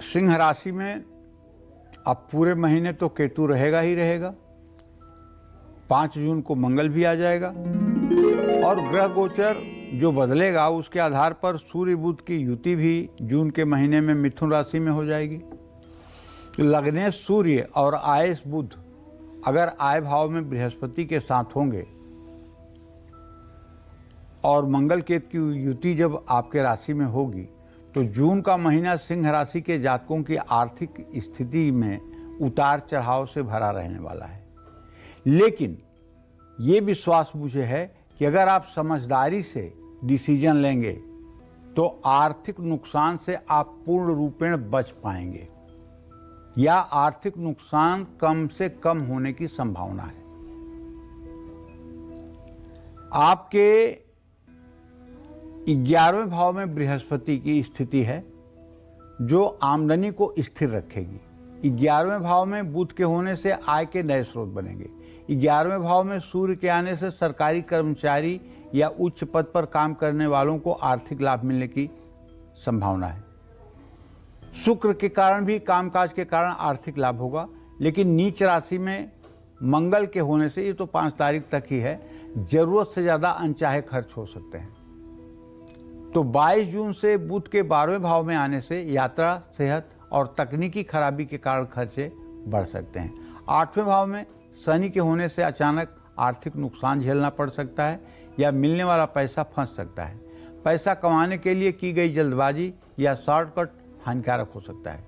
सिंह राशि में अब पूरे महीने तो केतु रहेगा ही रहेगा। 5 जून को मंगल भी आ जाएगा और ग्रह गोचर जो बदलेगा उसके आधार पर सूर्य बुध की युति भी जून के महीने में मिथुन राशि में हो जाएगी। लग्नेश सूर्य और आयेश बुध अगर आय भाव में बृहस्पति के साथ होंगे और मंगल केतु की युति जब आपके राशि में होगी तो जून का महीना सिंह राशि के जातकों की आर्थिक स्थिति में उतार चढ़ाव से भरा रहने वाला है। लेकिन ये विश्वास मुझे है कि अगर आप समझदारी से डिसीजन लेंगे तो आर्थिक नुकसान से आप पूर्ण रूपेण बच पाएंगे या आर्थिक नुकसान कम से कम होने की संभावना है। आपके 11वें भाव में बृहस्पति की स्थिति है जो आमदनी को स्थिर रखेगी। 11वें भाव में बुध के होने से आय के नए स्रोत बनेंगे। 11वें भाव में सूर्य के आने से सरकारी कर्मचारी या उच्च पद पर काम करने वालों को आर्थिक लाभ मिलने की संभावना है। शुक्र के कारण भी कामकाज के कारण आर्थिक लाभ होगा, लेकिन नीच राशि में मंगल के होने से, ये तो 5 तारीख तक ही है, जरूरत से ज्यादा अनचाहे खर्च हो सकते हैं। तो 22 जून से बुध के 12वें भाव में आने से यात्रा, सेहत और तकनीकी खराबी के कारण खर्चे बढ़ सकते हैं। 8वें भाव में शनि के होने से अचानक आर्थिक नुकसान झेलना पड़ सकता है या मिलने वाला पैसा फंस सकता है। पैसा कमाने के लिए की गई जल्दबाजी या शॉर्टकट हानिकारक हो सकता है।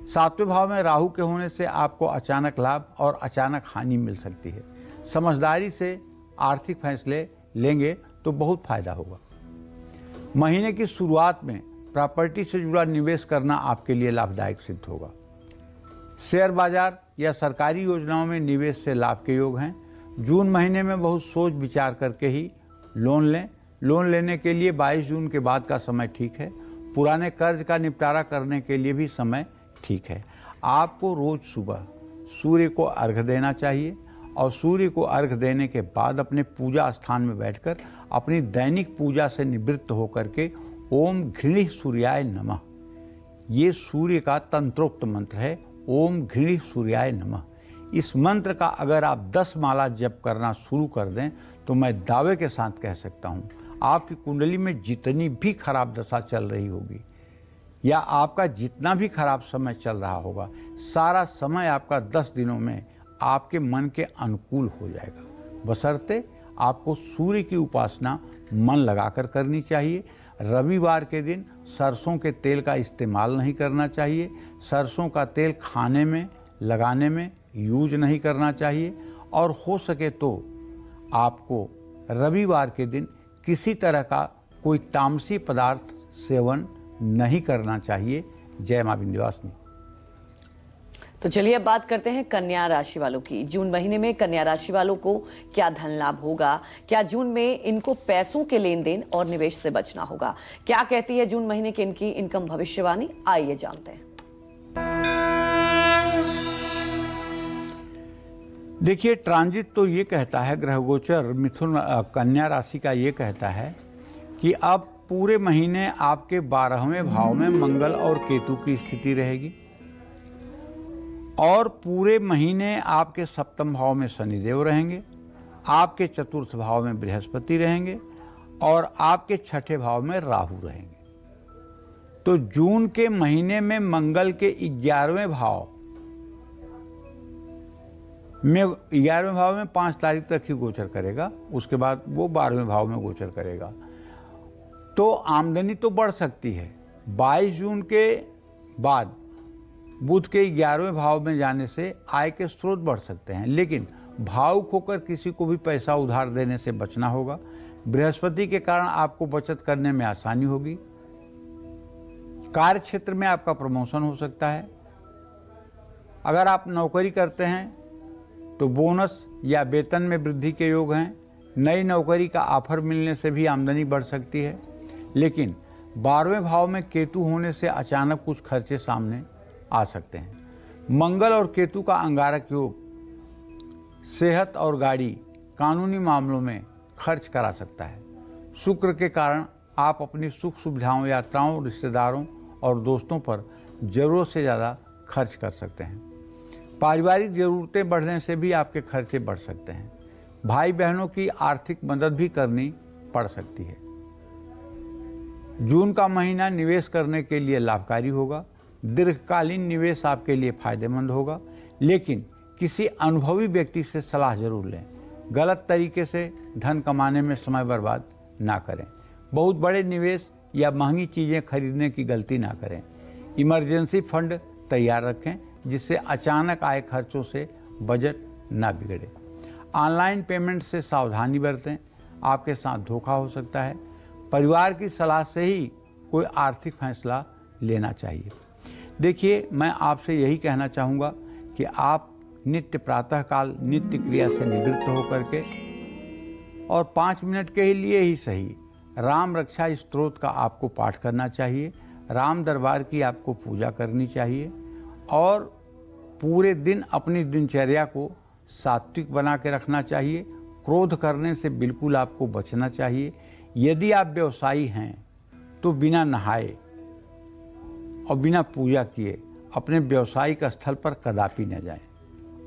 7वें भाव में राहु के होने से आपको अचानक लाभ और अचानक हानि मिल सकती है। समझदारी से आर्थिक फैसले लेंगे तो बहुत फायदा होगा। महीने की शुरुआत में प्रॉपर्टी से जुड़ा निवेश करना आपके लिए लाभदायक सिद्ध होगा। शेयर बाजार या सरकारी योजनाओं में निवेश से लाभ के योग हैं। जून महीने में बहुत सोच विचार करके ही लोन लें। लोन लेने के लिए 22 जून के बाद का समय ठीक है। पुराने कर्ज का निपटारा करने के लिए भी समय ठीक है। आपको रोज सुबह सूर्य को अर्घ्य देना चाहिए और सूर्य को अर्घ्य देने के बाद अपने पूजा स्थान में बैठकर अपनी दैनिक पूजा से निवृत्त होकर के ओम घृणी सूर्याय नमः, ये सूर्य का तंत्रोक्त मंत्र है। ओम घृणी सूर्याय नमः, इस मंत्र का अगर आप 10 माला जप करना शुरू कर दें तो मैं दावे के साथ कह सकता हूँ आपकी कुंडली में जितनी भी खराब दशा चल रही होगी या आपका जितना भी खराब समय चल रहा होगा, सारा समय आपका 10 दिनों में आपके मन के अनुकूल हो जाएगा। बशर्ते आपको सूर्य की उपासना मन लगाकर करनी चाहिए। रविवार के दिन सरसों के तेल का इस्तेमाल नहीं करना चाहिए। सरसों का तेल खाने में, लगाने में यूज नहीं करना चाहिए और हो सके तो आपको रविवार के दिन किसी तरह का कोई तामसी पदार्थ सेवन नहीं करना चाहिए। जय मां विंध्यवासिनी। तो चलिए अब बात करते हैं कन्या राशि वालों की। जून महीने में कन्या राशि वालों को क्या धन लाभ होगा? क्या जून में इनको पैसों के लेन देन और निवेश से बचना होगा? क्या कहती है जून महीने की इनकी इनकम भविष्यवाणी? आइए जानते हैं। देखिए, ट्रांजिट तो ये कहता है, ग्रह गोचर मिथुन कन्या राशि का ये कहता है कि अब पूरे महीने आपके 12वें भाव में मंगल और केतु की स्थिति रहेगी और पूरे महीने आपके 7वें भाव में शनिदेव रहेंगे, आपके 4th भाव में बृहस्पति रहेंगे और आपके 6ठे भाव में राहु रहेंगे। तो जून के महीने में मंगल के 11वें भाव में 5 तारीख तक ही गोचर करेगा, उसके बाद वो 12वें भाव में गोचर करेगा। तो आमदनी तो बढ़ सकती है। 22 जून के बाद बुध के 11वें भाव में जाने से आय के स्रोत बढ़ सकते हैं, लेकिन भावुक होकर किसी को भी पैसा उधार देने से बचना होगा। बृहस्पति के कारण आपको बचत करने में आसानी होगी। कार्य क्षेत्र में आपका प्रमोशन हो सकता है। अगर आप नौकरी करते हैं तो बोनस या वेतन में वृद्धि के योग हैं। नई नौकरी का ऑफर मिलने से भी आमदनी बढ़ सकती है, लेकिन 12वें भाव में केतु होने से अचानक कुछ खर्चे सामने आ सकते हैं। मंगल और केतु का अंगारक योग सेहत और गाड़ी, कानूनी मामलों में खर्च करा सकता है। शुक्र के कारण आप अपनी सुख सुविधाओं, यात्राओं, रिश्तेदारों और दोस्तों पर जरूरत से ज़्यादा खर्च कर सकते हैं। पारिवारिक जरूरतें बढ़ने से भी आपके खर्चे बढ़ सकते हैं। भाई बहनों की आर्थिक मदद भी करनी पड़ सकती है। जून का महीना निवेश करने के लिए लाभकारी होगा। दीर्घकालीन निवेश आपके लिए फायदेमंद होगा, लेकिन किसी अनुभवी व्यक्ति से सलाह जरूर लें। गलत तरीके से धन कमाने में समय बर्बाद ना करें। बहुत बड़े निवेश या महंगी चीज़ें खरीदने की गलती ना करें। इमरजेंसी फंड तैयार रखें जिससे अचानक आए खर्चों से बजट ना बिगड़े। ऑनलाइन पेमेंट से सावधानी बरतें, आपके साथ धोखा हो सकता है। परिवार की सलाह से ही कोई आर्थिक फैसला लेना चाहिए। देखिए, मैं आपसे यही कहना चाहूँगा कि आप नित्य प्रातःकाल नित्य क्रिया से निवृत्त होकर के और 5 मिनट के लिए ही सही राम रक्षा स्तोत्र का आपको पाठ करना चाहिए। राम दरबार की आपको पूजा करनी चाहिए और पूरे दिन अपनी दिनचर्या को सात्विक बना के रखना चाहिए। क्रोध करने से बिल्कुल आपको बचना चाहिए। यदि आप व्यवसायी हैं तो बिना नहाए और बिना पूजा किए अपने व्यावसायिक स्थल पर कदापि न जाएं।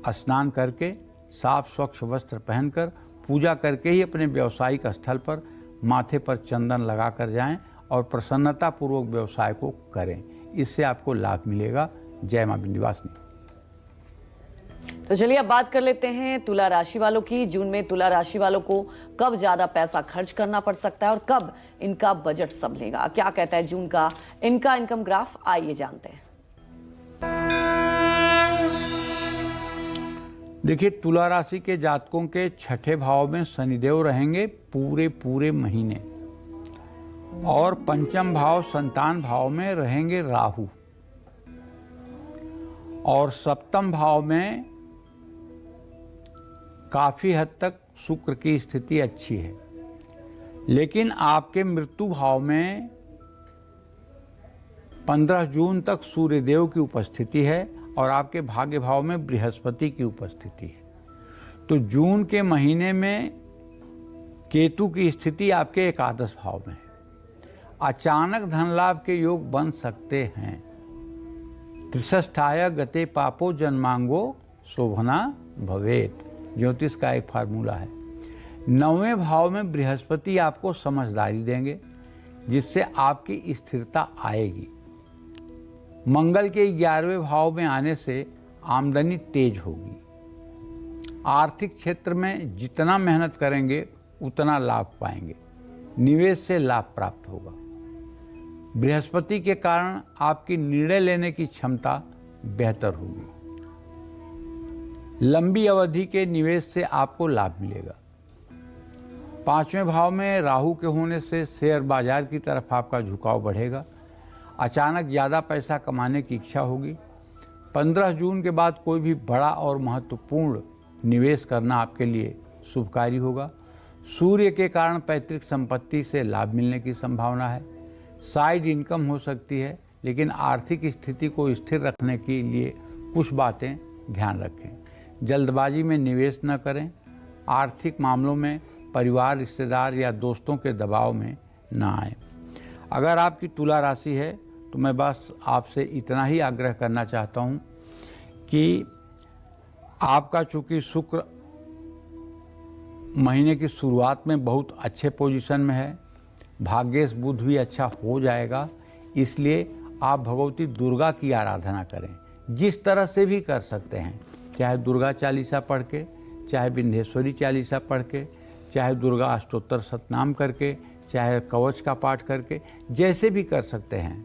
स्नान करके साफ स्वच्छ वस्त्र पहनकर पूजा करके ही अपने व्यावसायिक स्थल पर माथे पर चंदन लगा कर जाएं और प्रसन्नता पूर्वक व्यवसाय को करें। इससे आपको लाभ मिलेगा। जय मां विंध्यवासिनी। तो चलिए अब बात कर लेते हैं तुला राशि वालों की। जून में तुला राशि वालों को कब ज्यादा पैसा खर्च करना पड़ सकता है और कब इनका बजट संभलेगा, क्या कहता है जून का इनका इनकम ग्राफ, आइए जानते हैं। देखिए, तुला राशि के जातकों के छठे भाव में शनिदेव रहेंगे पूरे महीने और पंचम भाव संतान भाव में रहेंगे राहु और सप्तम भाव में काफी हद तक शुक्र की स्थिति अच्छी है। लेकिन आपके मृत्यु भाव में 15 जून तक सूर्यदेव की उपस्थिति है और आपके भाग्य भाव में बृहस्पति की उपस्थिति है। तो जून के महीने में केतु की स्थिति आपके एकादश भाव में है। अचानक धन लाभ के योग बन सकते हैं। त्रिषष्ठाय गते पापो जन्मांगो शोभना भवेत, ज्योतिष का एक फार्मूला है। 9वें भाव में बृहस्पति आपको समझदारी देंगे जिससे आपकी स्थिरता आएगी। मंगल के 11वें भाव में आने से आमदनी तेज होगी। आर्थिक क्षेत्र में जितना मेहनत करेंगे उतना लाभ पाएंगे। निवेश से लाभ प्राप्त होगा। बृहस्पति के कारण आपकी निर्णय लेने की क्षमता बेहतर होगी। लंबी अवधि के निवेश से आपको लाभ मिलेगा। 5वें भाव में राहु के होने से शेयर बाजार की तरफ आपका झुकाव बढ़ेगा। अचानक ज़्यादा पैसा कमाने की इच्छा होगी। 15 जून के बाद कोई भी बड़ा और महत्वपूर्ण निवेश करना आपके लिए शुभकारी होगा। सूर्य के कारण पैतृक संपत्ति से लाभ मिलने की संभावना है। साइड इनकम हो सकती है, लेकिन आर्थिक स्थिति को स्थिर रखने के लिए कुछ बातें ध्यान रखें। जल्दबाजी में निवेश न करें। आर्थिक मामलों में परिवार, रिश्तेदार या दोस्तों के दबाव में न आए। अगर आपकी तुला राशि है तो मैं बस आपसे इतना ही आग्रह करना चाहता हूं कि आपका चूंकि शुक्र महीने की शुरुआत में बहुत अच्छे पोजीशन में है, भाग्येश बुध भी अच्छा हो जाएगा, इसलिए आप भगवती दुर्गा की आराधना करें। जिस तरह से भी कर सकते हैं, चाहे दुर्गा चालीसा पढ़ के, चाहे विंध्येश्वरी चालीसा पढ़ के, चाहे दुर्गा अष्टोत्तर सतनाम करके, चाहे कवच का पाठ करके, जैसे भी कर सकते हैं।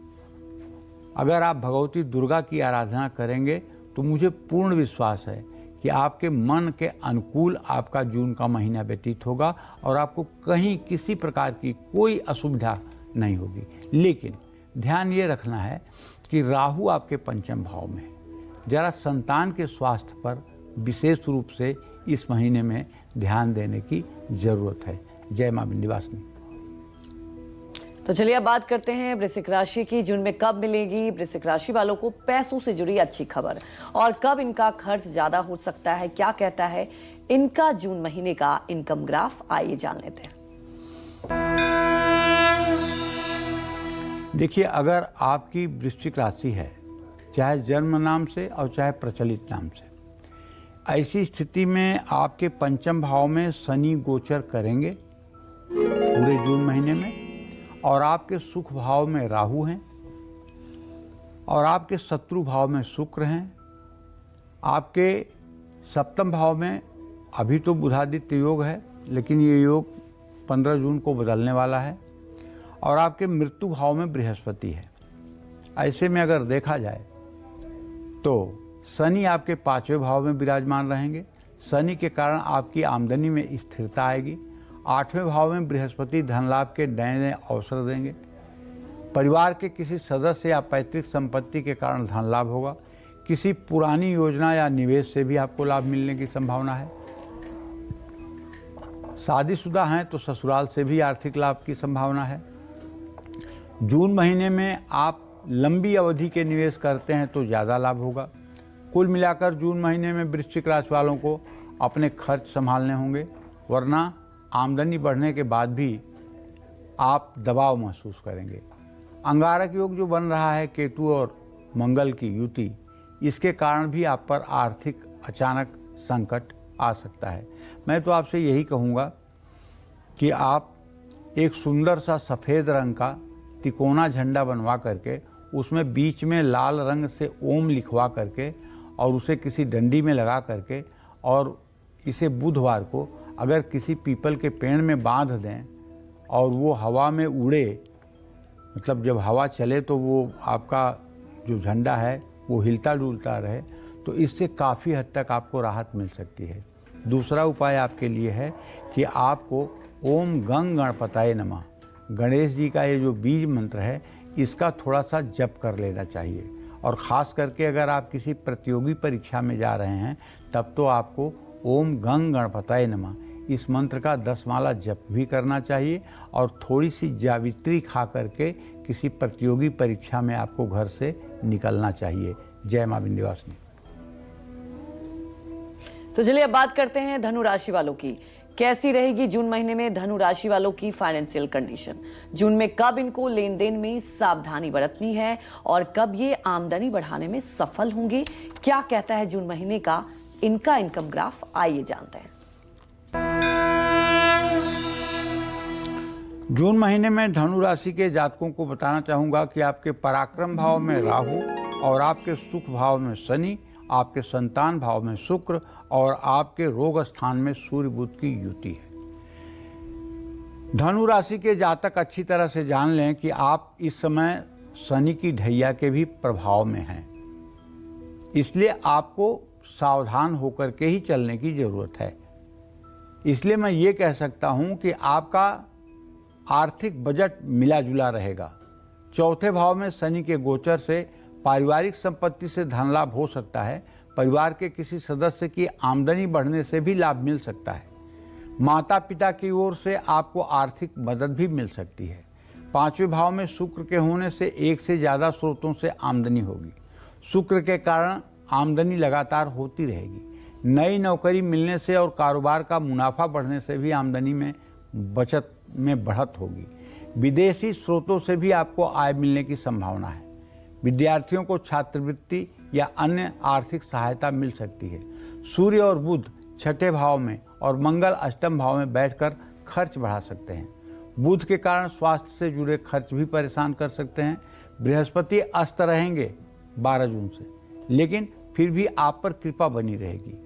अगर आप भगवती दुर्गा की आराधना करेंगे तो मुझे पूर्ण विश्वास है कि आपके मन के अनुकूल आपका जून का महीना व्यतीत होगा और आपको कहीं किसी प्रकार की कोई असुविधा नहीं होगी। लेकिन ध्यान ये रखना है कि राहु आपके पंचम भाव में है। जरा संतान के स्वास्थ्य पर विशेष रूप से इस महीने में ध्यान देने की जरूरत है। जय मां विंध्यवासिनी। तो चलिए अब बात करते हैं वृश्चिक राशि की। जून में कब मिलेगी वृश्चिक राशि वालों को पैसों से जुड़ी अच्छी खबर और कब इनका खर्च ज्यादा हो सकता है, क्या कहता है इनका जून महीने का इनकम ग्राफ, आइए जान लेते हैं। देखिए, अगर आपकी वृश्चिक राशि है, चाहे जन्म नाम से और चाहे प्रचलित नाम से, ऐसी स्थिति में आपके पंचम भाव में शनि गोचर करेंगे पूरे जून महीने में और आपके सुख भाव में राहु हैं और आपके शत्रु भाव में शुक्र हैं। आपके सप्तम भाव में अभी तो बुधादित्य योग है, लेकिन ये योग 15 जून को बदलने वाला है और आपके मृत्यु भाव में बृहस्पति है। ऐसे में अगर देखा जाए तो शनि आपके 5वें भाव में विराजमान रहेंगे। शनि के कारण आपकी आमदनी में स्थिरता आएगी। 8वें भाव में बृहस्पति धन लाभ के नए नए अवसर देंगे। परिवार के किसी सदस्य या पैतृक संपत्ति के कारण धन लाभ होगा। किसी पुरानी योजना या निवेश से भी आपको लाभ मिलने की संभावना है। शादीशुदा हैं तो ससुराल से भी आर्थिक लाभ की संभावना है। जून महीने में आप लंबी अवधि के निवेश करते हैं तो ज़्यादा लाभ होगा। कुल मिलाकर जून महीने में वृश्चिक राशि वालों को अपने खर्च संभालने होंगे, वरना आमदनी बढ़ने के बाद भी आप दबाव महसूस करेंगे। अंगारक योग जो बन रहा है केतु और मंगल की युति, इसके कारण भी आप पर आर्थिक अचानक संकट आ सकता है। मैं तो आपसे यही कहूँगा कि आप एक सुंदर सा सफ़ेद रंग का तिकोना झंडा बनवा करके उसमें बीच में लाल रंग से ओम लिखवा करके और उसे किसी डंडी में लगा करके और इसे बुधवार को अगर किसी पीपल के पेड़ में बांध दें और वो हवा में उड़े, मतलब जब हवा चले तो वो आपका जो झंडा है वो हिलता डुलता रहे, तो इससे काफ़ी हद तक आपको राहत मिल सकती है। दूसरा उपाय आपके लिए है कि आपको ओम गंग गणपताय नमः, गणेश जी का ये जो बीज मंत्र है इसका थोड़ा सा जप कर लेना चाहिए। और ख़ास करके अगर आप किसी प्रतियोगी परीक्षा में जा रहे हैं तब तो आपको ओम गंग गणपताय नमः इस मंत्र का 10 माला जप भी करना चाहिए और थोड़ी सी जावित्री खा करके किसी प्रतियोगी परीक्षा में आपको घर से निकलना चाहिए। जय मां विंध्यवासिनी। तो चलिए अब बात करते हैं धनु राशि वालों की। कैसी रहेगी जून महीने में धनु राशि वालों की फाइनेंशियल कंडीशन? जून में कब इनको लेन देन में सावधानी बरतनी है और कब ये आमदनी बढ़ाने में सफल होंगे? क्या कहता है जून महीने का इनका इनकम ग्राफ? आइए जानते हैं। जून महीने में धनु राशि के जातकों को बताना चाहूँगा कि आपके पराक्रम भाव में राहु और आपके सुख भाव में शनि, आपके संतान भाव में शुक्र और आपके रोग स्थान में सूर्य बुध की युति है। धनु राशि के जातक अच्छी तरह से जान लें कि आप इस समय शनि की ढैया के भी प्रभाव में हैं, इसलिए आपको सावधान होकर के ही चलने की जरूरत है। इसलिए मैं ये कह सकता हूँ कि आपका आर्थिक बजट मिला जुला रहेगा। चौथे भाव में शनि के गोचर से पारिवारिक संपत्ति से धन लाभ हो सकता है। परिवार के किसी सदस्य की आमदनी बढ़ने से भी लाभ मिल सकता है। माता पिता की ओर से आपको आर्थिक मदद भी मिल सकती है। 5वें भाव में शुक्र के होने से एक से ज़्यादा स्रोतों से आमदनी होगी। शुक्र के कारण आमदनी लगातार होती रहेगी। नई नौकरी मिलने से और कारोबार का मुनाफा बढ़ने से भी आमदनी में बचत में बढ़त होगी। विदेशी स्रोतों से भी आपको आय मिलने की संभावना है। विद्यार्थियों को छात्रवृत्ति या अन्य आर्थिक सहायता मिल सकती है। सूर्य और बुध 6ठे भाव में और मंगल 8वें भाव में बैठकर खर्च बढ़ा सकते हैं। बुध के कारण स्वास्थ्य से जुड़े खर्च भी परेशान कर सकते हैं। बृहस्पति अस्त रहेंगे 12 जून से, लेकिन फिर भी आप पर कृपा बनी रहेगी।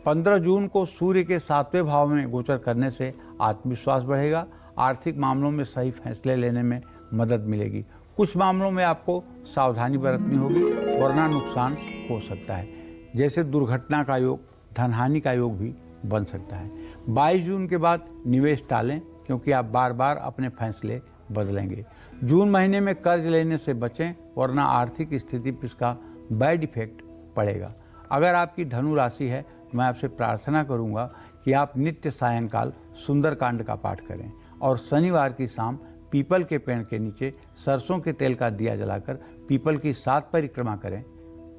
15 जून को सूर्य के 7वें भाव में गोचर करने से आत्मविश्वास बढ़ेगा। आर्थिक मामलों में सही फैसले लेने में मदद मिलेगी। कुछ मामलों में आपको सावधानी बरतनी होगी, वरना नुकसान हो सकता है, जैसे दुर्घटना का योग, धनहानि का योग भी बन सकता है। 22 जून के बाद निवेश टालें, क्योंकि आप बार बार अपने फैसले बदलेंगे। जून महीने में कर्ज लेने से बचें, वरना आर्थिक स्थिति पर इसका बैड इफेक्ट पड़ेगा। अगर आपकी धनु राशि है, मैं आपसे प्रार्थना करूंगा कि आप नित्य सायंकाल सुंदरकांड का पाठ करें और शनिवार की शाम पीपल के पेड़ के नीचे सरसों के तेल का दिया जलाकर पीपल की 7 परिक्रमा करें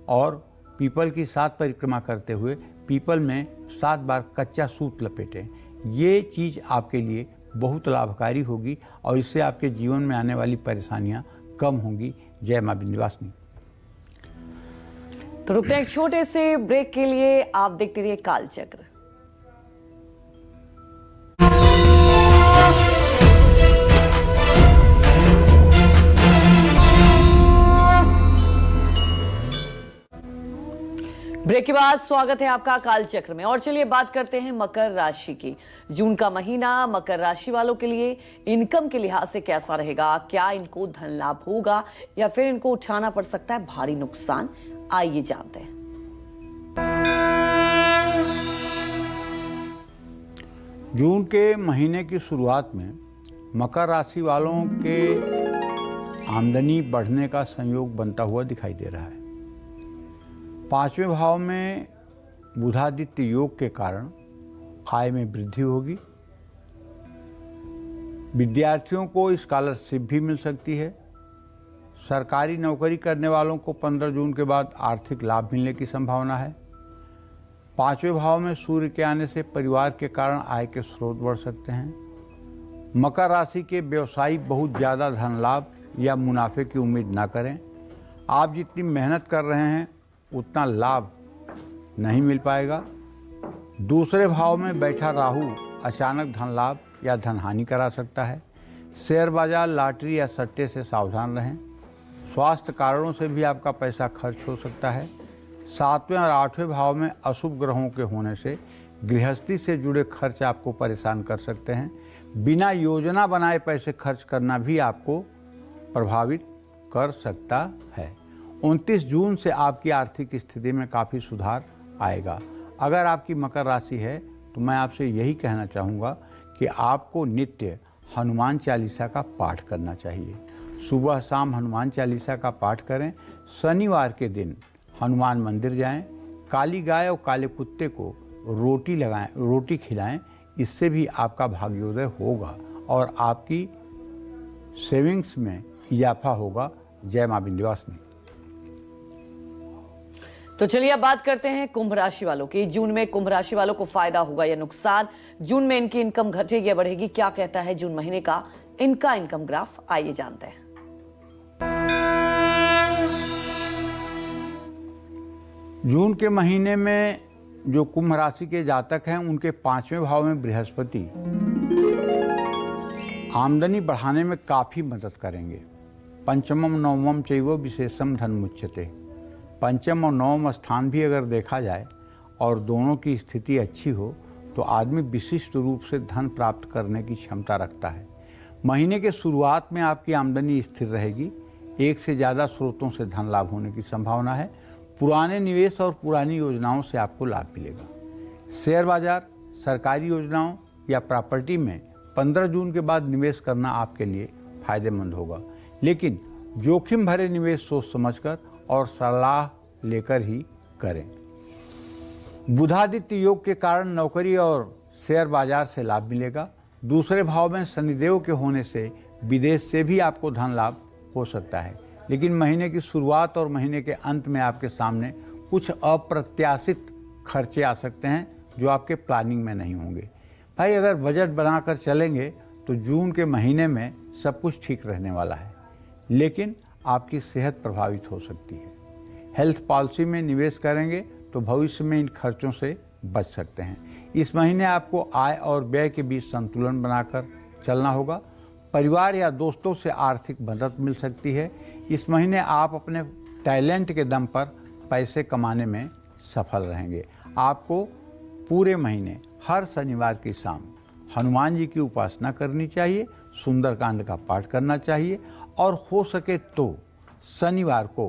और पीपल की 7 परिक्रमा करते हुए पीपल में 7 बार कच्चा सूत लपेटें। ये चीज़ आपके लिए बहुत लाभकारी होगी और इससे आपके जीवन में आने वाली परेशानियां कम होंगी। जय मां विंध्यवासिनी। तो रुकते हैं एक छोटे से ब्रेक के लिए। आप देखते रहिए कालचक्र। ब्रेक के बाद स्वागत है आपका कालचक्र में। और चलिए बात करते हैं मकर राशि की। जून का महीना मकर राशि वालों के लिए इनकम के लिहाज से कैसा रहेगा? क्या इनको धन लाभ होगा या फिर इनको उठाना पड़ सकता है भारी नुकसान? आइए जानते हैं। जून के महीने की शुरुआत में मकर राशि वालों के आमदनी बढ़ने का संयोग बनता हुआ दिखाई दे रहा है। 5वें भाव में बुधादित्य योग के कारण आय में वृद्धि होगी। विद्यार्थियों को स्कॉलरशिप भी मिल सकती है। सरकारी नौकरी करने वालों को 15 जून के बाद आर्थिक लाभ मिलने की संभावना है। 5वें भाव में सूर्य के आने से परिवार के कारण आय के स्रोत बढ़ सकते हैं। मकर राशि के व्यवसायी बहुत ज़्यादा धन लाभ या मुनाफे की उम्मीद ना करें। आप जितनी मेहनत कर रहे हैं उतना लाभ नहीं मिल पाएगा। दूसरे भाव में बैठा राहु अचानक धन लाभ या धन हानि करा सकता है। शेयर बाजार, लॉटरी या सट्टे से सावधान रहें। स्वास्थ्य कारणों से भी आपका पैसा खर्च हो सकता है। 7वें और 8वें भाव में अशुभ ग्रहों के होने से गृहस्थी से जुड़े खर्च आपको परेशान कर सकते हैं। बिना योजना बनाए पैसे खर्च करना भी आपको प्रभावित कर सकता है। 29 जून से आपकी आर्थिक स्थिति में काफ़ी सुधार आएगा। अगर आपकी मकर राशि है तो मैं आपसे यही कहना चाहूँगा कि आपको नित्य हनुमान चालीसा का पाठ करना चाहिए। सुबह शाम हनुमान चालीसा का पाठ करें। शनिवार के दिन हनुमान मंदिर जाएं। काली गाय और काले कुत्ते को रोटी खिलाएं। इससे भी आपका भाग्योदय होगा और आपकी सेविंग्स में इजाफा होगा। जय मां विंध्यवासिनी। तो चलिए अब बात करते हैं कुंभ राशि वालों की। जून में कुंभ राशि वालों को फायदा होगा या नुकसान? जून में इनकी इनकम घटेगी या बढ़ेगी? क्या कहता है जून महीने का इनका इनकम ग्राफ? आइए जानते हैं। जून के महीने में जो कुंभ राशि के जातक हैं उनके 5वें भाव में बृहस्पति आमदनी बढ़ाने में काफ़ी मदद करेंगे। पंचमम नवमम चैव विशेषम धन मुच्यते। पंचम और नवम स्थान भी अगर देखा जाए और दोनों की स्थिति अच्छी हो तो आदमी विशिष्ट रूप से धन प्राप्त करने की क्षमता रखता है। महीने के शुरुआत में आपकी आमदनी स्थिर रहेगी। एक से ज़्यादा स्रोतों से धन लाभ होने की संभावना है। पुराने निवेश और पुरानी योजनाओं से आपको लाभ मिलेगा। शेयर बाजार, सरकारी योजनाओं या प्रॉपर्टी में 15 जून के बाद निवेश करना आपके लिए फायदेमंद होगा, लेकिन जोखिम भरे निवेश सोच समझकर और सलाह लेकर ही करें। बुधादित्य योग के कारण नौकरी और शेयर बाजार से लाभ मिलेगा। दूसरे भाव में शनिदेव के होने से विदेश से भी आपको धन लाभ हो सकता है, लेकिन महीने की शुरुआत और महीने के अंत में आपके सामने कुछ अप्रत्याशित खर्चे आ सकते हैं जो आपके प्लानिंग में नहीं होंगे। भाई अगर बजट बनाकर चलेंगे तो जून के महीने में सब कुछ ठीक रहने वाला है, लेकिन आपकी सेहत प्रभावित हो सकती है। हेल्थ पॉलिसी में निवेश करेंगे तो भविष्य में इन खर्चों से बच सकते हैं। इस महीने आपको आय और व्यय के बीच संतुलन बनाकर चलना होगा। परिवार या दोस्तों से आर्थिक मदद मिल सकती है। इस महीने आप अपने टैलेंट के दम पर पैसे कमाने में सफल रहेंगे। आपको पूरे महीने हर शनिवार की शाम हनुमान जी की उपासना करनी चाहिए, सुंदरकांड का पाठ करना चाहिए और हो सके तो शनिवार को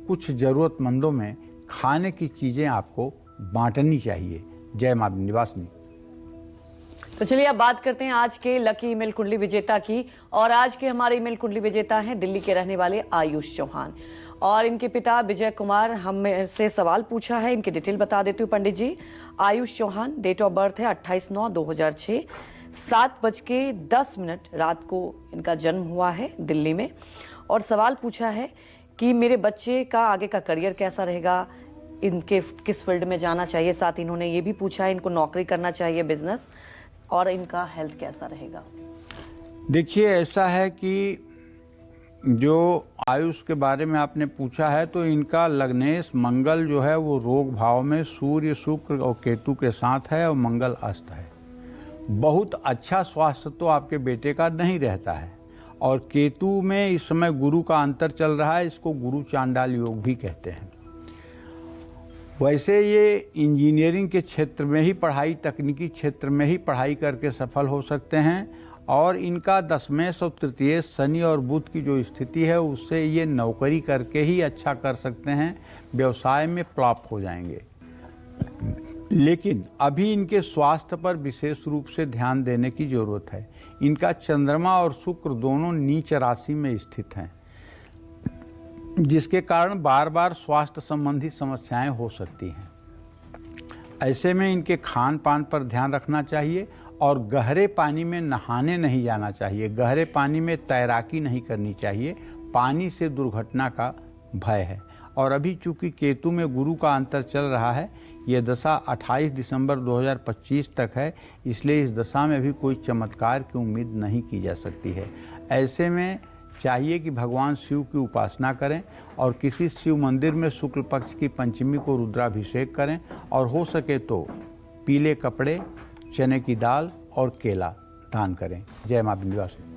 कुछ ज़रूरतमंदों में खाने की चीज़ें आपको बांटनी चाहिए। जय मां विंध्यवासिनी। तो चलिए अब बात करते हैं आज के लकी ईमेल कुंडली विजेता की। और आज के हमारे ईमेल कुंडली विजेता हैं दिल्ली के रहने वाले आयुष चौहान और इनके पिता विजय कुमार। हमसे सवाल पूछा है, इनकी डिटेल बता देती हूँ Pandit ji. Ayush Chauhan, date of birth है 28/9/2006, 7:10 रात को इनका जन्म हुआ है दिल्ली में। और सवाल पूछा है कि मेरे बच्चे का आगे का करियर कैसा रहेगा, इनके किस फील्ड में जाना चाहिए। साथ इन्होंने ये भी पूछा है इनको नौकरी करना चाहिए, बिजनेस, और इनका हेल्थ कैसा रहेगा। देखिए ऐसा है कि जो आयुष के बारे में आपने पूछा है तो इनका लग्नेश मंगल जो है वो रोग भाव में सूर्य, शुक्र और केतु के साथ है और मंगल अस्त है। बहुत अच्छा स्वास्थ्य तो आपके बेटे का नहीं रहता है। और केतु में इस समय गुरु का अंतर चल रहा है, इसको गुरु चांडाल योग भी कहते हैं। वैसे ये इंजीनियरिंग के क्षेत्र में ही पढ़ाई, तकनीकी क्षेत्र में ही पढ़ाई करके सफल हो सकते हैं और इनका दशमेश और तृतीयेश शनि और बुध की जो स्थिति है उससे ये नौकरी करके ही अच्छा कर सकते हैं, व्यवसाय में फ्लॉप हो जाएंगे। लेकिन अभी इनके स्वास्थ्य पर विशेष रूप से ध्यान देने की जरूरत है। इनका चंद्रमा और शुक्र दोनों नीच राशि में स्थित हैं, जिसके कारण बार बार स्वास्थ्य संबंधी समस्याएं हो सकती हैं। ऐसे में इनके खान पान पर ध्यान रखना चाहिए और गहरे पानी में नहाने नहीं जाना चाहिए। गहरे पानी में तैराकी नहीं करनी चाहिए, पानी से दुर्घटना का भय है। और अभी चूंकि केतु में गुरु का अंतर चल रहा है, ये दशा 28 दिसंबर 2025 तक है, इसलिए इस दशा में भी कोई चमत्कार की उम्मीद नहीं की जा सकती है। ऐसे में चाहिए कि भगवान शिव की उपासना करें और किसी शिव मंदिर में शुक्ल पक्ष की पंचमी को रुद्राभिषेक करें और हो सके तो पीले कपड़े, चने की दाल और केला दान करें। जय मां विंध्यवासिनी।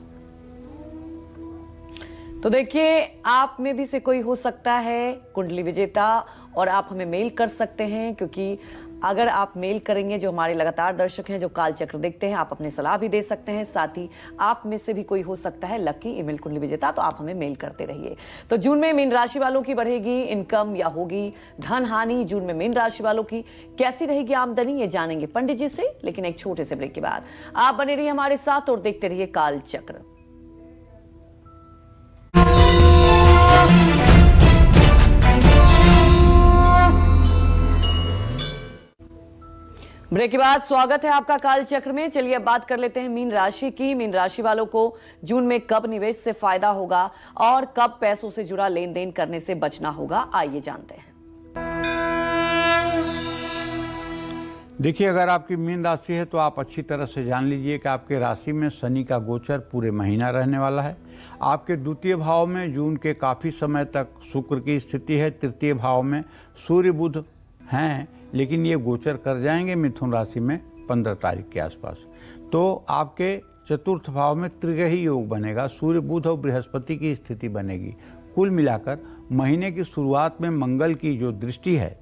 तो देखिए, आप में भी से कोई हो सकता है कुंडली विजेता और आप हमें मेल कर सकते हैं, क्योंकि अगर आप मेल करेंगे, जो हमारे लगातार दर्शक हैं जो काल चक्र देखते हैं, आप अपनी सलाह भी दे सकते हैं। साथ ही आप में से भी कोई हो सकता है लकी ईमेल कुंडली विजेता, तो आप हमें मेल करते रहिए। तो जून में मीन राशि वालों की बढ़ेगी इनकम या होगी धन हानि? जून में मीन राशि वालों की कैसी रहेगी आमदनी, ये जानेंगे पंडित जी से, लेकिन एक छोटे से ब्रेक के बाद। आप बने रहिए हमारे साथ और देखते रहिए काल चक्र। ब्रेक के बाद स्वागत है आपका काल चक्र में। चलिए अब बात कर लेते हैं मीन राशि की। मीन राशि वालों को जून में कब निवेश से फायदा होगा और कब पैसों से जुड़ा लेन देन करने से बचना होगा, आइए जानते हैं। देखिए, अगर आपकी मीन राशि है तो आप अच्छी तरह से जान लीजिए कि आपके राशि में शनि का गोचर पूरे महीना रहने वाला है। आपके द्वितीय भाव में जून के काफ़ी समय तक शुक्र की स्थिति है। तृतीय भाव में सूर्य बुध हैं, लेकिन ये गोचर कर जाएंगे मिथुन राशि में 15 तारीख के आसपास। तो आपके चतुर्थ भाव में त्रिग्रही योग बनेगा, सूर्य बुध और बृहस्पति की स्थिति बनेगी। कुल मिलाकर महीने की शुरुआत में मंगल की जो दृष्टि है,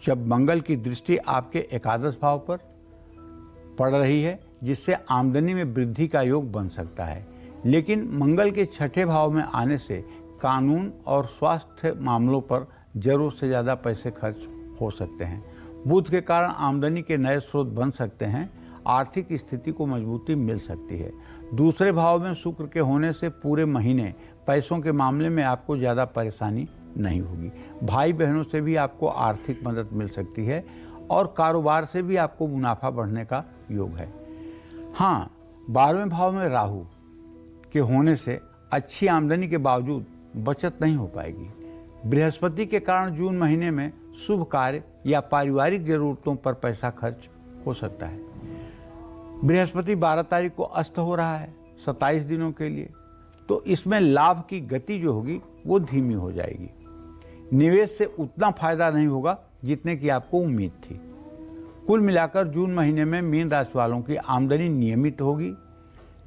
जब मंगल की दृष्टि आपके एकादश भाव पर पड़ रही है, जिससे आमदनी में वृद्धि का योग बन सकता है। लेकिन मंगल के छठे भाव में आने से कानून और स्वास्थ्य मामलों पर जरूरत से ज़्यादा पैसे खर्च हो सकते हैं। बुध के कारण आमदनी के नए स्रोत बन सकते हैं, आर्थिक स्थिति को मजबूती मिल सकती है। दूसरे भाव में शुक्र के होने से पूरे महीने पैसों के मामले में आपको ज़्यादा परेशानी नहीं होगी। भाई बहनों से भी आपको आर्थिक मदद मिल सकती है और कारोबार से भी आपको मुनाफा बढ़ने का योग है। हाँ, 12वें भाव में राहु के होने से अच्छी आमदनी के बावजूद बचत नहीं हो पाएगी। बृहस्पति के कारण जून महीने में शुभ कार्य या पारिवारिक जरूरतों पर पैसा खर्च हो सकता है। बृहस्पति 12 तारीख को अस्त हो रहा है 27 दिनों के लिए, तो इसमें लाभ की गति जो होगी वो धीमी हो जाएगी। निवेश से उतना फायदा नहीं होगा जितने की आपको उम्मीद थी। कुल मिलाकर जून महीने में मीन राशि वालों की आमदनी नियमित होगी,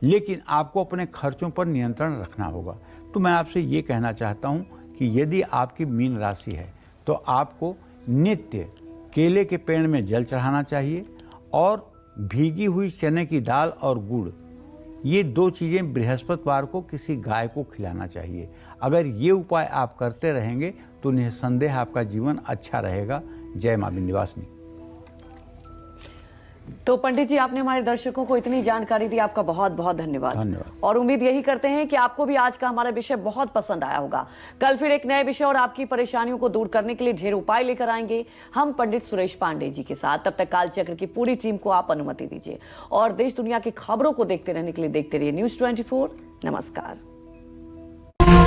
लेकिन आपको अपने खर्चों पर नियंत्रण रखना होगा। तो मैं आपसे ये कहना चाहता हूँ कि यदि आपकी मीन राशि है तो आपको नित्य केले के पेड़ में जल चढ़ाना चाहिए और भीगी हुई चने की दाल और गुड़, ये 2 चीज़ें बृहस्पतिवार को किसी गाय को खिलाना चाहिए। अगर ये उपाय आप करते रहेंगे तो निसंदेह आपका जीवन अच्छा रहेगा। जय मां विंध्यवासिनी। तो पंडित जी, आपने हमारे दर्शकों को इतनी जानकारी दी, आपका बहुत बहुत धन्यवाद। और उम्मीद यही करते हैं कि आपको भी आज का हमारा विषय बहुत पसंद आया होगा। कल फिर एक नए विषय और आपकी परेशानियों को दूर करने के लिए ढेर उपाय लेकर आएंगे हम पंडित सुरेश पांडे जी के साथ। तब तक काल चक्र की पूरी टीम को आप अनुमति दीजिए और देश दुनिया की खबरों को देखते रहने के लिए देखते रहिए News 24। नमस्कार।